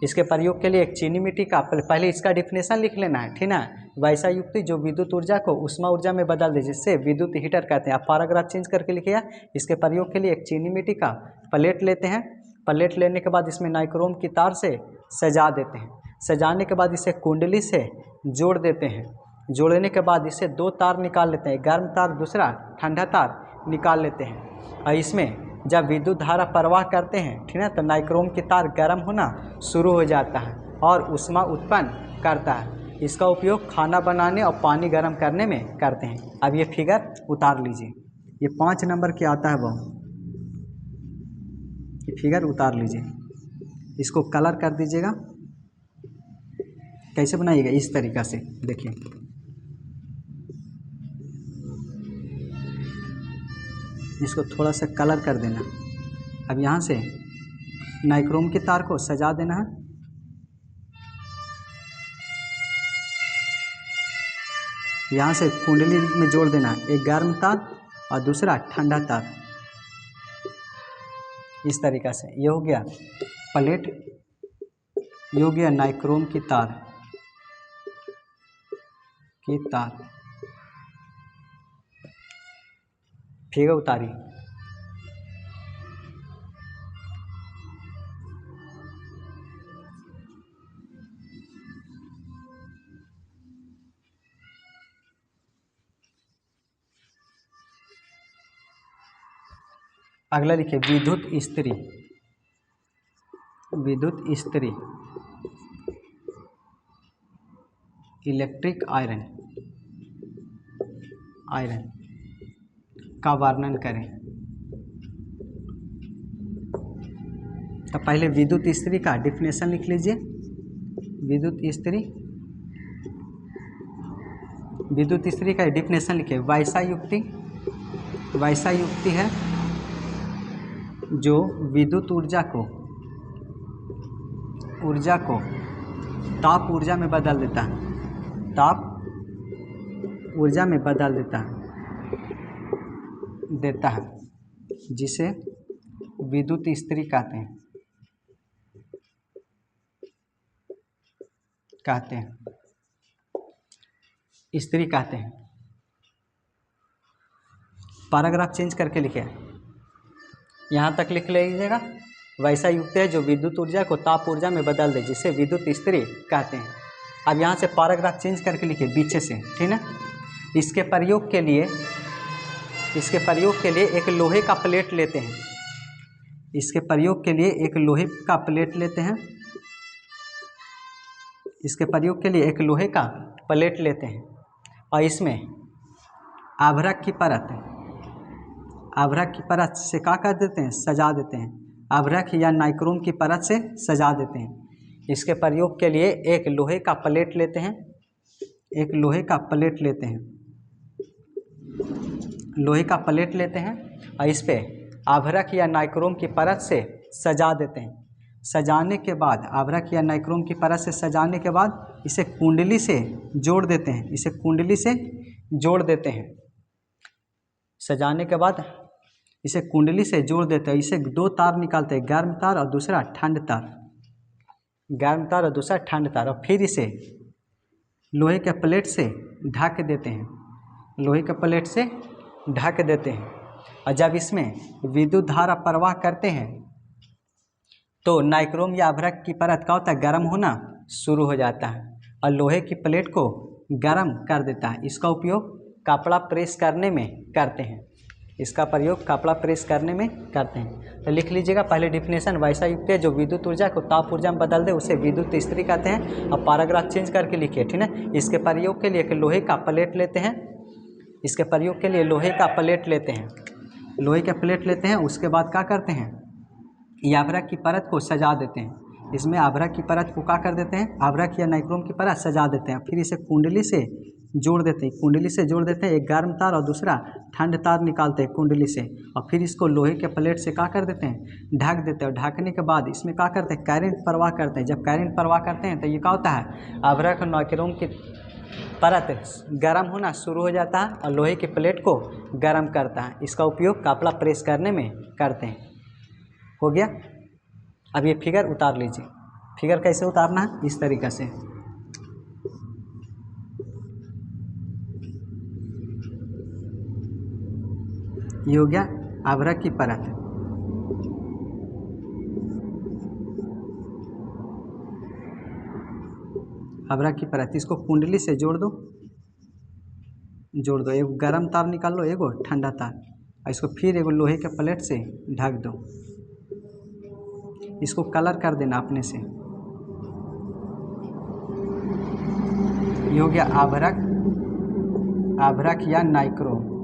इसके प्रयोग के लिए एक चीनी मिट्टी का, पहले इसका डिफिनेशन लिख लेना है, ठीक ना। वैसा युक्ति जो विद्युत ऊर्जा को ऊष्मा ऊर्जा में बदल दे, जिससे विद्युत हीटर कहते हैं। आप पैराग्राफ चेंज करके लिखिएगा, इसके प्रयोग के लिए एक चीनी मिट्टी का प्लेट लेते हैं, प्लेट लेने के बाद इसमें नाइक्रोम की तार से सजा देते हैं, सजाने के बाद इसे कुंडली से जोड़ देते हैं, जोड़ने के बाद इसे दो तार निकाल लेते हैं, गर्म तार दूसरा ठंडा तार निकाल लेते हैं और इसमें जब विद्युत धारा प्रवाह करते हैं, ठीक है, तो नाइक्रोम की तार गर्म होना शुरू हो जाता है और ऊष्मा उत्पन्न करता है। इसका उपयोग खाना बनाने और पानी गर्म करने में करते हैं। अब ये फिगर उतार लीजिए, ये 5 नंबर की आता है वो, ये फिगर उतार लीजिए, इसको कलर कर दीजिएगा। कैसे बनाइएगा, इस तरीक़ा से देखिए, इसको थोड़ा सा कलर कर देना। अब यहाँ से नाइक्रोम की तार को सजा देना है, यहाँ से कुंडली में जोड़ देना है, एक गर्म तार और दूसरा ठंडा तार, इस तरीक़ा से। ये हो गया प्लेट, ये हो गया नाइक्रोम की तार, फिगर उतारी। अगला लिखिए विद्युत इस्त्री, विद्युत इस्त्री, इलेक्ट्रिक आयरन, आयरन का वर्णन करें। तो पहले विद्युत इस्त्री का डिफिनेशन लिख लीजिए। विद्युत इस्त्री का डिफिनेशन लिखिए। वैसा युक्ति है जो विद्युत ऊर्जा को ताप ऊर्जा में बदल देता है। ताप ऊर्जा में बदल देता है जिसे विद्युत इस्त्री कहते हैं। इस्त्री कहते हैं। पैराग्राफ चेंज करके लिखे, यहाँ तक लिख लीजिएगा। वैसा युक्ति है जो विद्युत ऊर्जा को ताप ऊर्जा में बदल दे जिसे विद्युत इस्त्री कहते हैं। अब यहाँ से पैराग्राफ चेंज करके लिखिए पीछे से, ठीक है। इसके प्रयोग के लिए एक लोहे का प्लेट लेते हैं। इसके प्रयोग के लिए एक लोहे का प्लेट लेते हैं। और इसमें आभरक की परत से क्या कर देते हैं, सजा देते हैं। आभरक या नाइक्रोम की परत से सजा देते हैं। इसके प्रयोग के लिए एक लोहे का प्लेट लेते हैं। और इस पे आभरक या नाइक्रोम की परत से सजा देते हैं। सजाने के बाद आभरक या नाइक्रोम की परत से सजाने के बाद इसे कुंडली से जोड़ देते हैं। सजाने के बाद इसे कुंडली से जोड़ देते हैं। इसे दो तार निकालते हैं, गर्म तार और दूसरा ठंड तार। और फिर इसे लोहे के प्लेट से ढक देते हैं। और जब इसमें विद्युत धारा प्रवाह करते हैं तो नाइक्रोम या आभरक की परत का होता है, गर्म होना शुरू हो जाता है और लोहे की प्लेट को गर्म कर देता है। इसका उपयोग कपड़ा प्रेस करने में करते हैं। तो लिख लीजिएगा पहले डिफिनेशन। वैसा युक्ति है जो विद्युत ऊर्जा को ताप ऊर्जा में बदल दे उसे विद्युत इस्त्री कहते हैं। और पैराग्राफ चेंज करके लिखिए, ठीक है। इसके प्रयोग के लिए एक लोहे का प्लेट लेते हैं। उसके बाद क्या करते हैं, आभरक की परत को सजा देते हैं। इसमें आभरक की परत को क्या कर देते हैं, आभरक या नाइक्रोम की परत सजा देते हैं। फिर इसे कुंडली से जोड़ देते हैं। एक गर्म तार और दूसरा ठंड तार निकालते हैं कुंडली से। और फिर इसको लोहे के प्लेट से क्या कर देते हैं, ढक देते हैं। और ढकने के बाद इसमें क्या करते हैं, करंट प्रवाह करते हैं। जब करंट प्रवाह करते हैं तो ये क्या होता है, आभरक और नाइक्रोम की परत गर्म होना शुरू हो जाता है और लोहे की प्लेट को गर्म करता है। इसका उपयोग कपड़ा प्रेस करने में करते हैं। हो गया। अब ये फिगर उतार लीजिए। फिगर कैसे उतारना है, इस तरीक़े से। ये हो गया आभरक की परत। आभरक की परत, इसको कुंडली से जोड़ दो। एगो गर्म तार निकाल लो, एगो ठंडा तार, और इसको फिर एगो लोहे के प्लेट से ढक दो। इसको कलर कर देना अपने से। ये हो गया आभरक या नाइक्रोम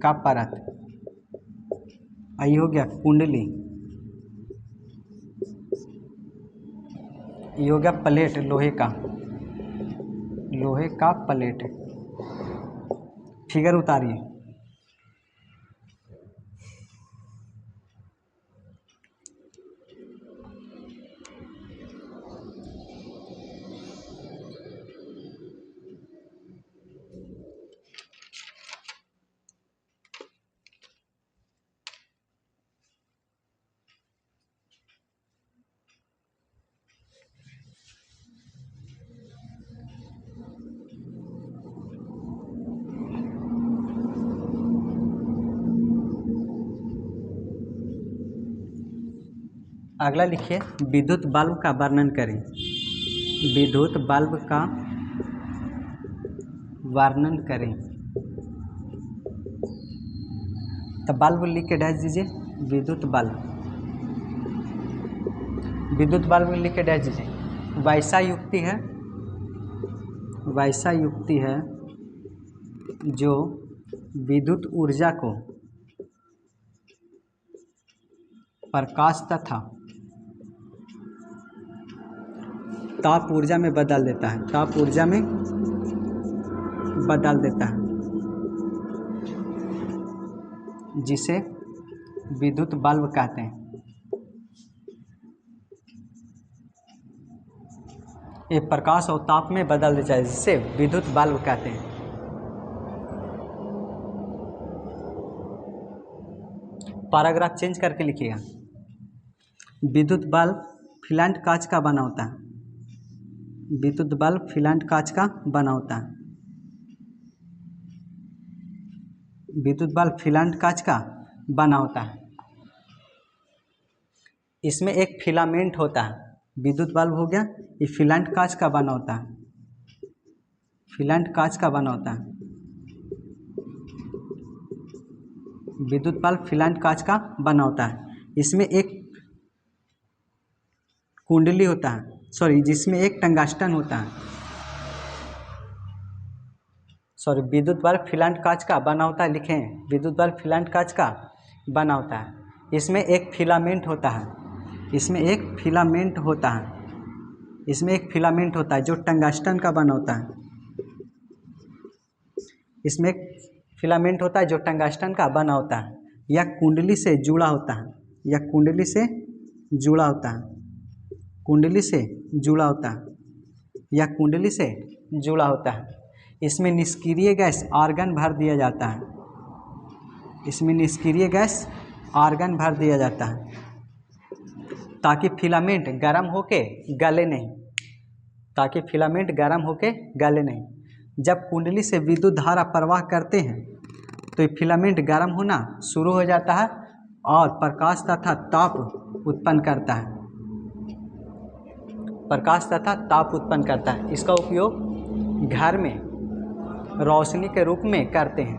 का परत। ये हो गया कुंडली। ये हो गया प्लेट, लोहे का प्लेट। फिगर उतारिए। अगला लिखिए, विद्युत बल्ब का वर्णन करें। विद्युत बल्ब का वर्णन करें। तो बल्ब लिख के डैश दीजिए। विद्युत बल्ब लिख के डैश दीजिए। वैसा युक्ति है जो विद्युत ऊर्जा को प्रकाश तथा ताप ऊर्जा में बदल देता है, ताप ऊर्जा में बदल देता है, जिसे विद्युत बल्ब कहते हैं। ये प्रकाश और ताप में बदल देता है, जिसे विद्युत बल्ब कहते हैं। पैराग्राफ चेंज करके लिखिएगा। विद्युत बल्ब फिलामेंट कांच का बना होता है, विद्युत बल्ब फिलामेंट कांच का बना होता है, विद्युत बल्ब फिलामेंट कांच का बना होता है। इसमें एक फिलामेंट होता है, विद्युत बल्ब हो गया, ये फिलामेंट कांच का बना होता है, फिलामेंट कांच का बना होता है, विद्युत बल्ब फिलामेंट कांच का बना होता है। इसमें एक कुंडली होता है, सॉरी, जिसमें एक टंगस्टन होता है, सॉरी, विद्युत बल्ब फिलामेंट कांच का बना होता है, लिखें, विद्युत बल्ब फिलामेंट कांच का बना होता है। इसमें एक फिलामेंट होता है, इसमें एक फिलामेंट होता है, इसमें एक फिलामेंट होता है जो टंगस्टन का बना होता है, इसमें एक फिलामेंट होता है जो टंगस्टन का बना होता है। यह कुंडली से जुड़ा होता है, यह कुंडली से जुड़ा होता है, कुंडली से जुड़ा होता है, यह कुंडली से जुड़ा होता है। इसमें निष्क्रिय गैस आर्गन भर दिया जाता है, इसमें निष्क्रिय गैस आर्गन भर दिया जाता है, ताकि फिलामेंट गर्म होके गले नहीं, ताकि फिलामेंट गर्म होके गले नहीं। जब कुंडली से विद्युत धारा प्रवाह करते हैं तो ये फिलामेंट गर्म होना शुरू हो जाता है और प्रकाश तथा ताप उत्पन्न करता है, प्रकाश तथा ताप उत्पन्न करता है। इसका उपयोग घर में रोशनी के रूप में करते हैं,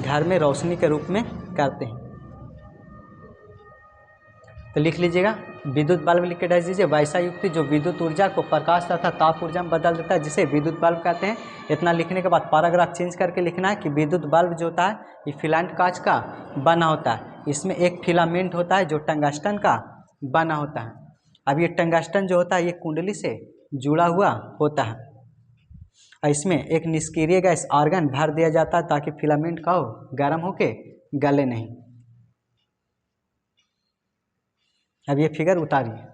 घर में रोशनी के रूप में करते हैं। तो लिख लीजिएगा, विद्युत बल्ब लिख के डाल दीजिए, वैसा युक्ति जो विद्युत ऊर्जा को प्रकाश तथा ताप ऊर्जा में बदल देता है, जिसे विद्युत बल्ब कहते हैं। इतना लिखने के बाद पैराग्राफ चेंज करके लिखना है कि विद्युत बल्ब जो होता है ये फिलामेंट कांच का बना होता है, इसमें एक फिलामेंट होता है जो टंगस्टन का बना होता है। अब ये टंगस्टन जो होता है ये कुंडली से जुड़ा हुआ होता है, और इसमें एक निष्क्रिय गैस आर्गन भर दिया जाता है ताकि फिलामेंट का हो गर्म होके गले नहीं। अब ये फिगर उतारिए।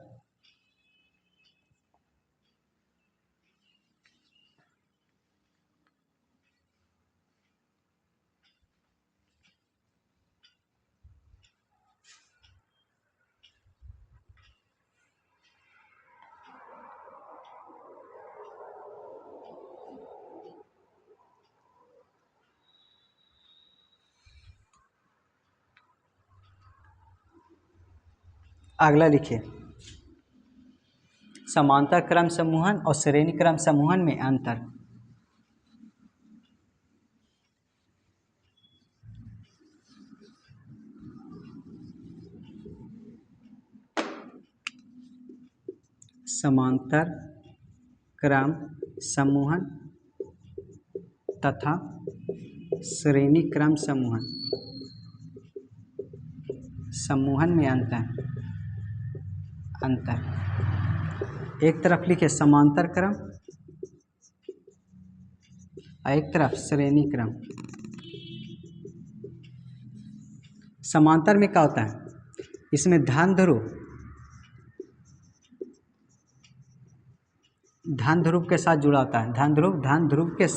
अगला लिखिए, समांतर क्रम समूहन और श्रेणी क्रम समूहन में अंतर। समांतर क्रम समूहन तथा श्रेणी क्रम समूहन, समूहन में अंतर। एक तरफ लिखे समांतर क्रम और एक तरफ श्रेणी क्रम। समांतर में क्या होता है, इसमें धन ध्रुव के साथ जुड़ा होता है, धन ध्रुव के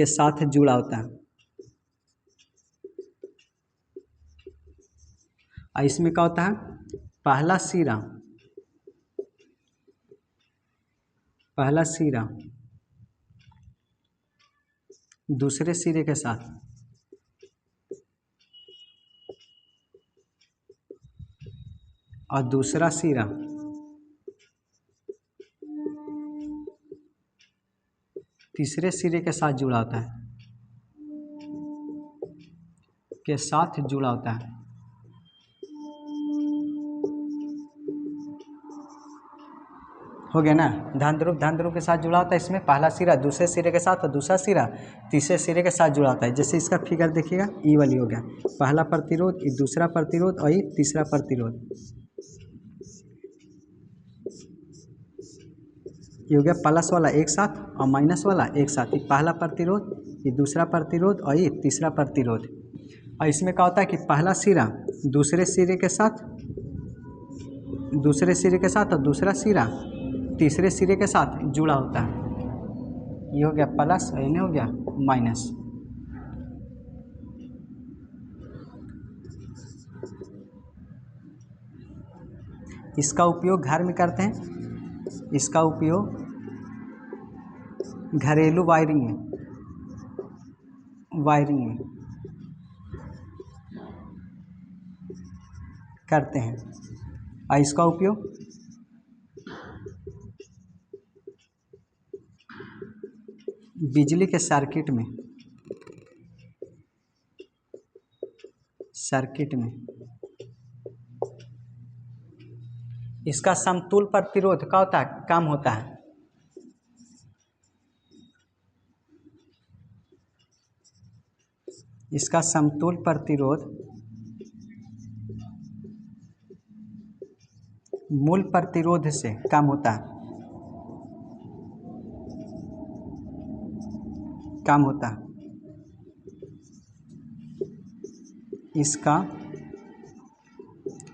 साथ जुड़ा होता है। और इसमें क्या होता है, पहला सिरा दूसरे सिरे के साथ, और दूसरा सिरा तीसरे सिरे के साथ जुड़ा होता है, के साथ जुड़ा होता है। हो गया ना। धन ध्रुव के साथ जुड़ा होता है, इसमें पहला सिरा दूसरे सिरे के साथ और दूसरा सिरा तीसरे सिरे के साथ जुड़ा होता है। जैसे इसका फिगर देखिएगा, ई वाली हो गया पहला प्रतिरोध, ये दूसरा प्रतिरोध और ये तीसरा प्रतिरोध। ये हो गया प्लस वाला एक साथ और माइनस वाला एक साथ। ये पहला प्रतिरोध, ये दूसरा प्रतिरोध और ये तीसरा प्रतिरोध। और इसमें क्या होता है कि पहला सिरा दूसरे सिरे के साथ और दूसरा सिरा तीसरे सिरे के साथ जुड़ा होता है। ये हो गया प्लस और ये हो गया माइनस। इसका उपयोग घर में करते हैं, इसका उपयोग घरेलू वायरिंग में करते हैं। और इसका उपयोग बिजली के सर्किट में इसका समतुल प्रतिरोध क्या होता है, कम होता है। इसका समतुल प्रतिरोध मूल प्रतिरोध से कम होता है, इसका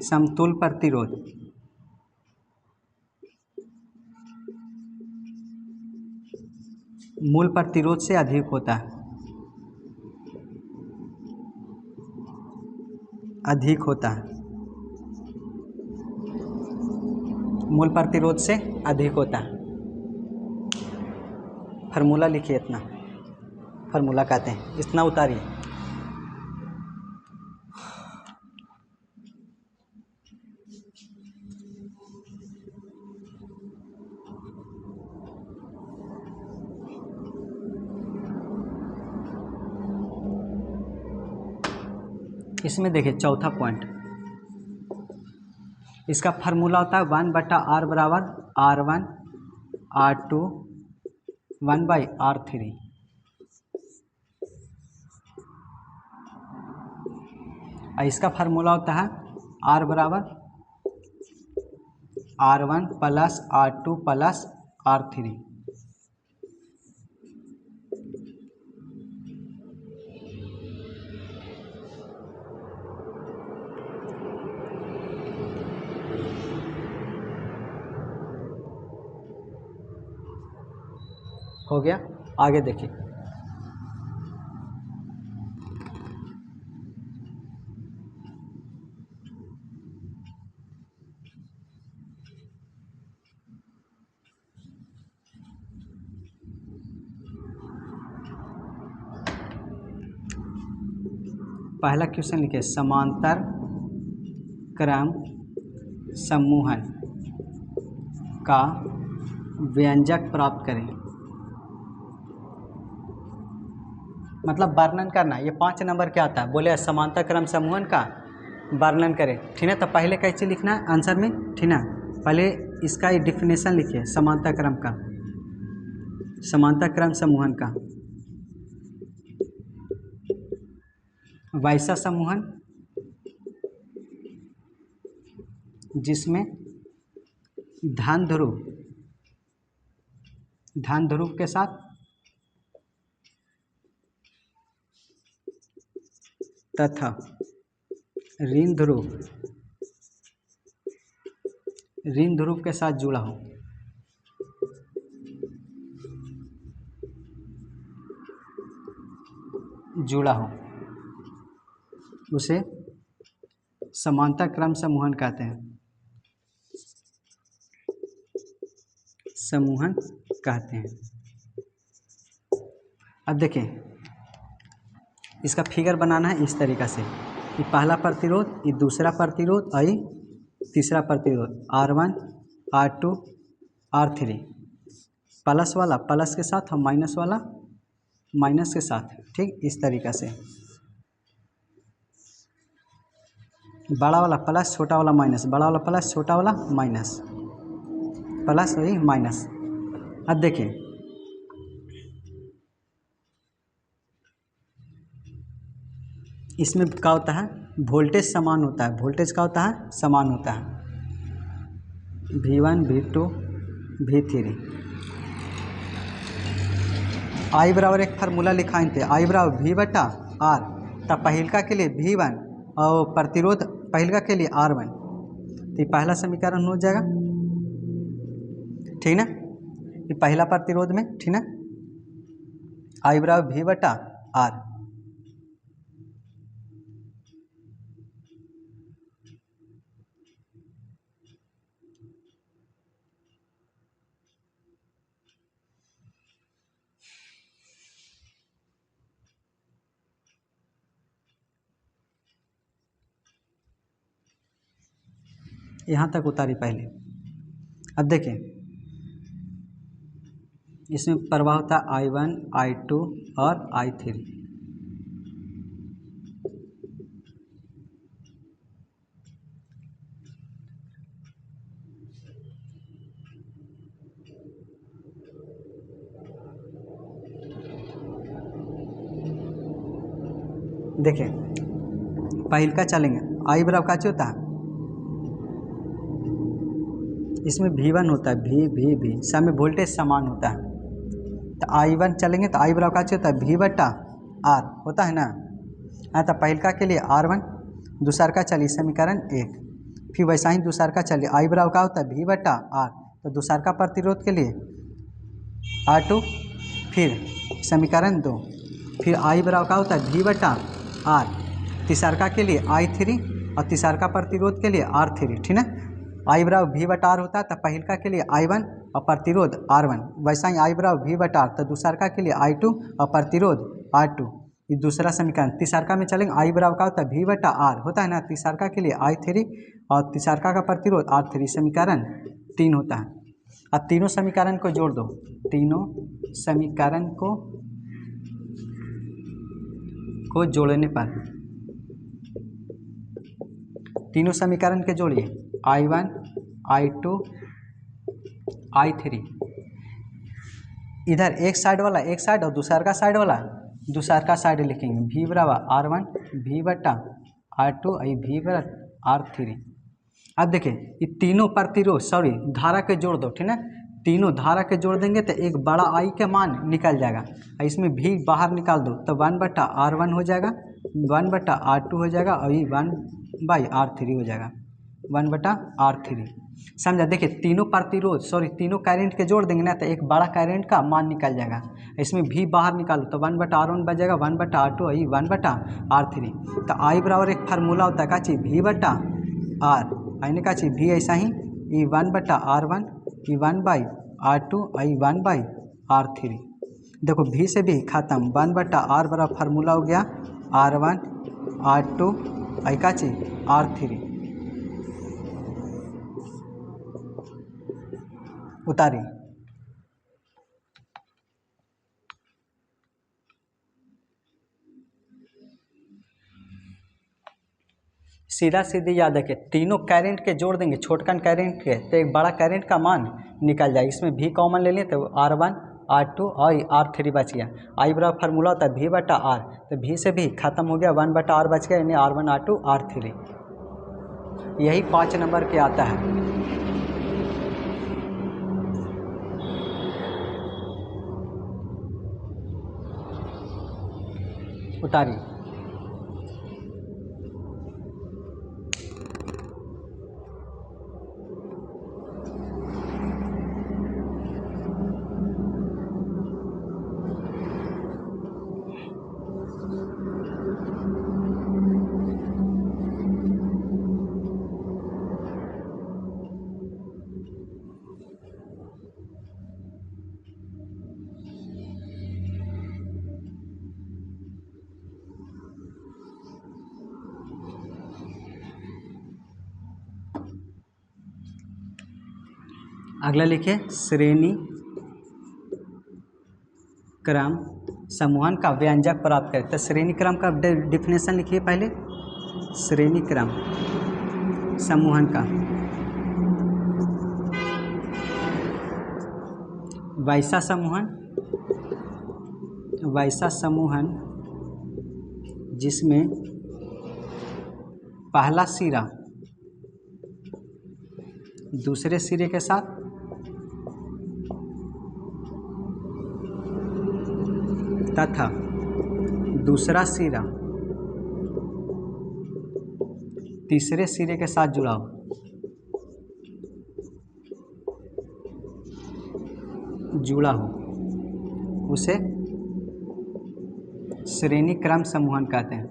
समतुल प्रतिरोध मूल प्रतिरोध से अधिक होता है, मूल प्रतिरोध से अधिक होता है। फार्मूला लिखिए, इतना फार्मूला कहते हैं, इतना उतारिए। इसमें देखिए चौथा पॉइंट, इसका फार्मूला होता है 1/r बराबर R1 R2 1/R3। और इसका फार्मूला होता है R बराबर R1 plus R2 plus R3। हो गया, आगे देखिए। पहला क्वेश्चन लिखिए, समांतर क्रम समूहन का व्यंजक प्राप्त करें। मतलब वर्णन करना। ये 5 नंबर क्या आता है, बोले समांतर क्रम समूहन का वर्णन करें, ठीक है। तो पहले कैसे लिखना है आंसर में, ठीक है। पहले इसका ये डिफिनेशन लिखिए समांतर क्रम का, समांतर क्रम समूहन का। वैसा समूहन जिसमें धन ध्रुव के साथ तथा ऋण ध्रुव के साथ जुड़ा हो उसे समांतर क्रम समूहन कहते हैं, अब देखिए इसका फिगर बनाना है इस तरीक़ा से। ये पहला प्रतिरोध, ये दूसरा प्रतिरोध और ये तीसरा प्रतिरोध, R1 R2 R3। प्लस वाला प्लस के साथ और माइनस वाला माइनस के साथ, ठीक। इस तरीक़ा से बड़ा वाला प्लस छोटा वाला माइनस, बड़ा वाला प्लस छोटा वाला माइनस। प्लस वही माइनस। अब देखिए इसमें क्या होता है, वोल्टेज समान होता है, वोल्टेज क्या होता है, समान होता है, V1 V2 V3। आई बराबर एक फार्मूला लिखाइन थे, आई बराबर V बटा आर। तब पहिलका के लिए V1 और प्रतिरोध पहिलका के लिए R1, तो ये पहला समीकरण हो जाएगा, ठीक ना। ये पहला प्रतिरोध में, ठीक ना, आई बराबर V बटा आर। यहाँ तक उतारी पहले। अब देखें इसमें प्रवाह होता है I1 I2 और I3। देखें पहल का चलेंगे, आई बराबर का होता है, इसमें V1 होता है, V सब में वोल्टेज समान होता है। तो I1 चलेंगे तो आई बराबर का होता है V बटा आर होता है ना। हाँ, तो पहलका के लिए R1, दूसर का चलिए समीकरण 1। फिर वैसा ही दूसर का चलिए आई बराबर का होता है V बटा आर, तो दूसर का प्रतिरोध के लिए R2, फिर समीकरण 2। फिर आई बराबर का होता है V बटा आर, तीसरका के लिए I3 और तीसरका प्रतिरोध के लिए R3, ठीक है। आई बराबर V बटा आर होता है, तो पहिलका के लिए I1 और प्रतिरोध R1। वैसा ही आई बराबर V बटा आर, तो दूसरका के लिए I2 और प्रतिरोध R2। ये दूसरा समीकरण। तीसरका में चलेंगे, आई बराबर का होता है V बटा आर होता है ना, तीसरका के लिए I3 और तीसरका का प्रतिरोध R3, समीकरण 3 होता है। अब तीनों समीकरण को जोड़ दो, तीनों समीकरण को जोड़ने पर, तीनों समीकरण के जोड़िए, I1 I2 I3। इधर एक साइड वाला एक साइड और दूसर का साइड वाला दूसर का साइड लिखेंगे, V बराबर R1 V बटा R2 V बराबर R3। अब देखिए ये तीनों प्रतिरोध धारा के जोड़ दो, ठीक है। तीनों धारा के जोड़ देंगे तो एक बड़ा I के मान निकल जाएगा, इसमें V बाहर निकाल दो तो 1 बटा R1 हो जाएगा, 1 बटा R2 हो जाएगा और ये 1/R3 हो जाएगा, 1 बटा R3। समझा। देखिए तीनों प्रतिरोध तीनों करंट के जोड़ देंगे ना तो एक बड़ा करंट का मान निकल जाएगा, इसमें V बाहर निकालो तो 1 बटा R1 बच जाएगा, 1 बटा R2 और 1 बटा R3। तो I बराबर एक फार्मूला होता है का चीज़ V बटा R, आइने का चीज़ V ऐसा ही, ये 1 बटा R1 ये 1/R2 और 1/R3। देखो V से भी खत्म, 1 बटा R बराबर फार्मूला हो गया R1 R2 का चीज़ R3। उतारी सीधा सीधी याद रखें, तीनों करंट के जोड़ देंगे छोटकन करंट के तो एक बड़ा करंट का मान निकल जाए, इसमें V कॉमन ले लें तो R1 R2 और R3 बच गया। आई बराबर फार्मूला होता है V बटा आर, तो V से भी खत्म हो गया, 1 बटा R बच गया, यानी R1 R2 R3। यही 5 नंबर के आता है। उतारी अगला लिखिए, श्रेणी क्रम समूहन का व्यंजक प्राप्त करें। तो श्रेणी क्रम का डिफिनेशन लिखिए पहले, श्रेणी क्रम समूहन का वैसा समूहन जिसमें पहला सिरा दूसरे सिरे के साथ तथा दूसरा सिरा तीसरे सिरे के साथ जुड़ा हो, उसे श्रेणी क्रम समूहन कहते हैं।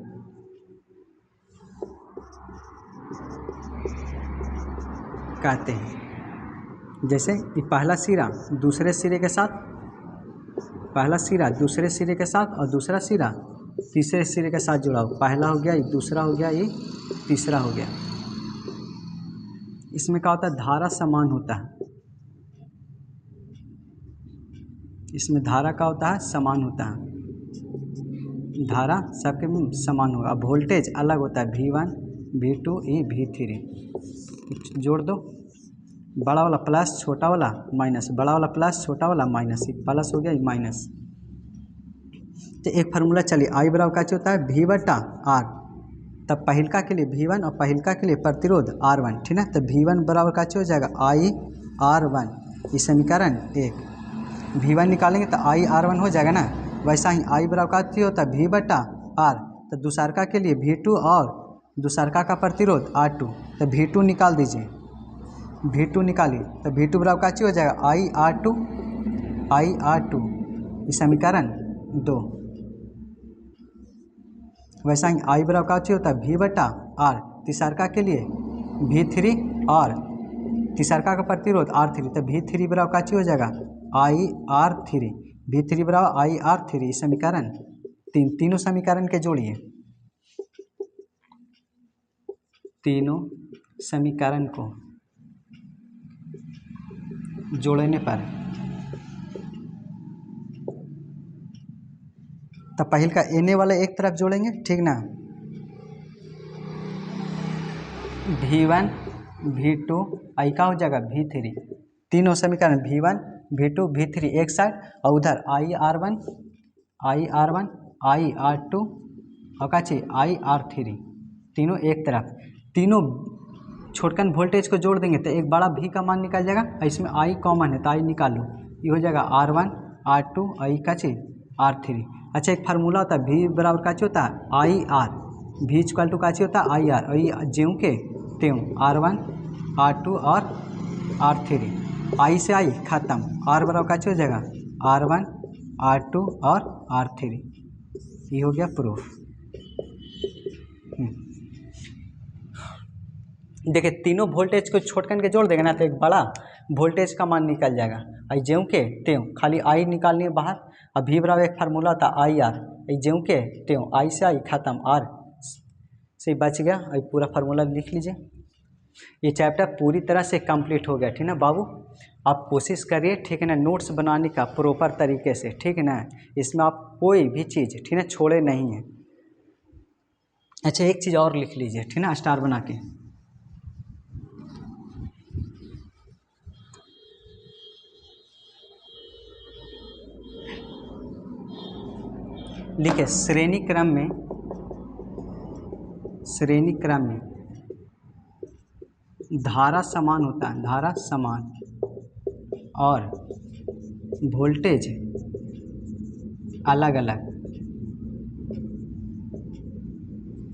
जैसे ये पहला सिरा दूसरे सिरे के साथ और दूसरा सिरा तीसरे सिरे के साथ जुड़ा हो, पहला हो गया, ये दूसरा हो गया, ये तीसरा हो गया। इसमें क्या होता है, धारा समान होता है। इसमें धारा का होता है, समान होता है, धारा सबके समान होगा। वोल्टेज अलग होता है, V1 V2 ये V3। जोड़ दो, बड़ा वाला प्लस छोटा वाला माइनस, बड़ा वाला प्लस छोटा वाला माइनस, ये प्लस हो गया, ये माइनस। तो एक फार्मूला चलिए, I बराबर का होता है V/R। तब पहिलका के लिए V1 और पहिलका के लिए प्रतिरोध R1, ठीक है। तो V1 बराबर का हो जाएगा IR1, ये समीकरण 1। V1 निकालेंगे तो IR1 हो जाएगा ना। वैसा ही I बराबर का होता है V/R। तो दूसरका के लिए V2 और दूसरका का प्रतिरोध R2। तो V2 निकाल दीजिए, V2 निकालिए तो V2 बराबर का हो जाएगा IR2, ये समीकरण 2। वैसा ही I बराबर का होता है V/R। तीसरका के लिए V3 और तीसरका का प्रतिरोध R3। तो V3 बराबर का हो जाएगा IR3, V3 बराबर IR3, समीकरण 3। तीनों समीकरण के जोड़िए, तीनों समीकरण को जोड़ने पर तो पहले का एने वाला एक तरफ जोड़ेंगे, ठीक ना। V1 V2 आई का हो जाएगा V3, तीनों समीकरण V1 V2 V3 एक साइड, और उधर IR1 IR2 और का चाहिए IR3, तीनों एक तरफ। तीनों छोटकन वोल्टेज को जोड़ देंगे तो एक बड़ा V का मान निकल जाएगा, और इसमें I कॉमन है तो I निकालो, ये हो जाएगा R1 R2 और I का चाहिए R3। अच्छा, एक फार्मूला होता है V बराबर का होता है IR, V इक्वल टू का होता है IR, और ये ज्यों के त्यों R1 R2 और R3। I से I खत्म, R बराबर का हो जाएगा R1 R2 और R3। ये हो गया प्रूफ। देखिए, तीनों वोल्टेज को छोटकन के जोड़ देंगे ना तो एक बड़ा वोल्टेज का मान निकल जाएगा। आई ज्यों के त्यों खाली आई निकालनी है बाहर, और V बराबर एक फार्मूला था IR, ज्यों के त्यों I से I खत्म, R से बच गया। और पूरा फार्मूला लिख लीजिए। ये चैप्टर पूरी तरह से कंप्लीट हो गया, ठीक है ना बाबू। आप कोशिश करिए, ठीक है ना, नोट्स बनाने का प्रॉपर तरीके से, ठीक है ना। इसमें आप कोई भी चीज़, ठीक है, छोड़े नहीं है। अच्छा, एक चीज़ और लिख लीजिए, ठीक है ना, स्टार बना के लिखे। श्रेणी क्रम में धारा समान होता है, धारा समान, और वोल्टेज अलग अलग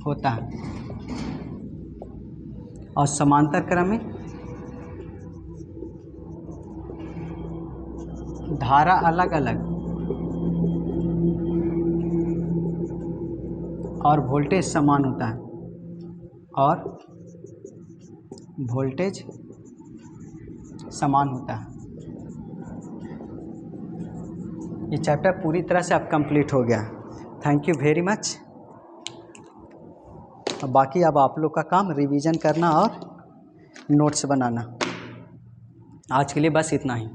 होता है। और समांतर क्रम में धारा अलग अलग और वोल्टेज समान होता है, और वोल्टेज समान होता है। ये चैप्टर पूरी तरह से अब कंप्लीट हो गया। Thank you very much. बाकी अब आप लोग का काम रिवीजन करना और नोट्स बनाना। आज के लिए बस इतना ही।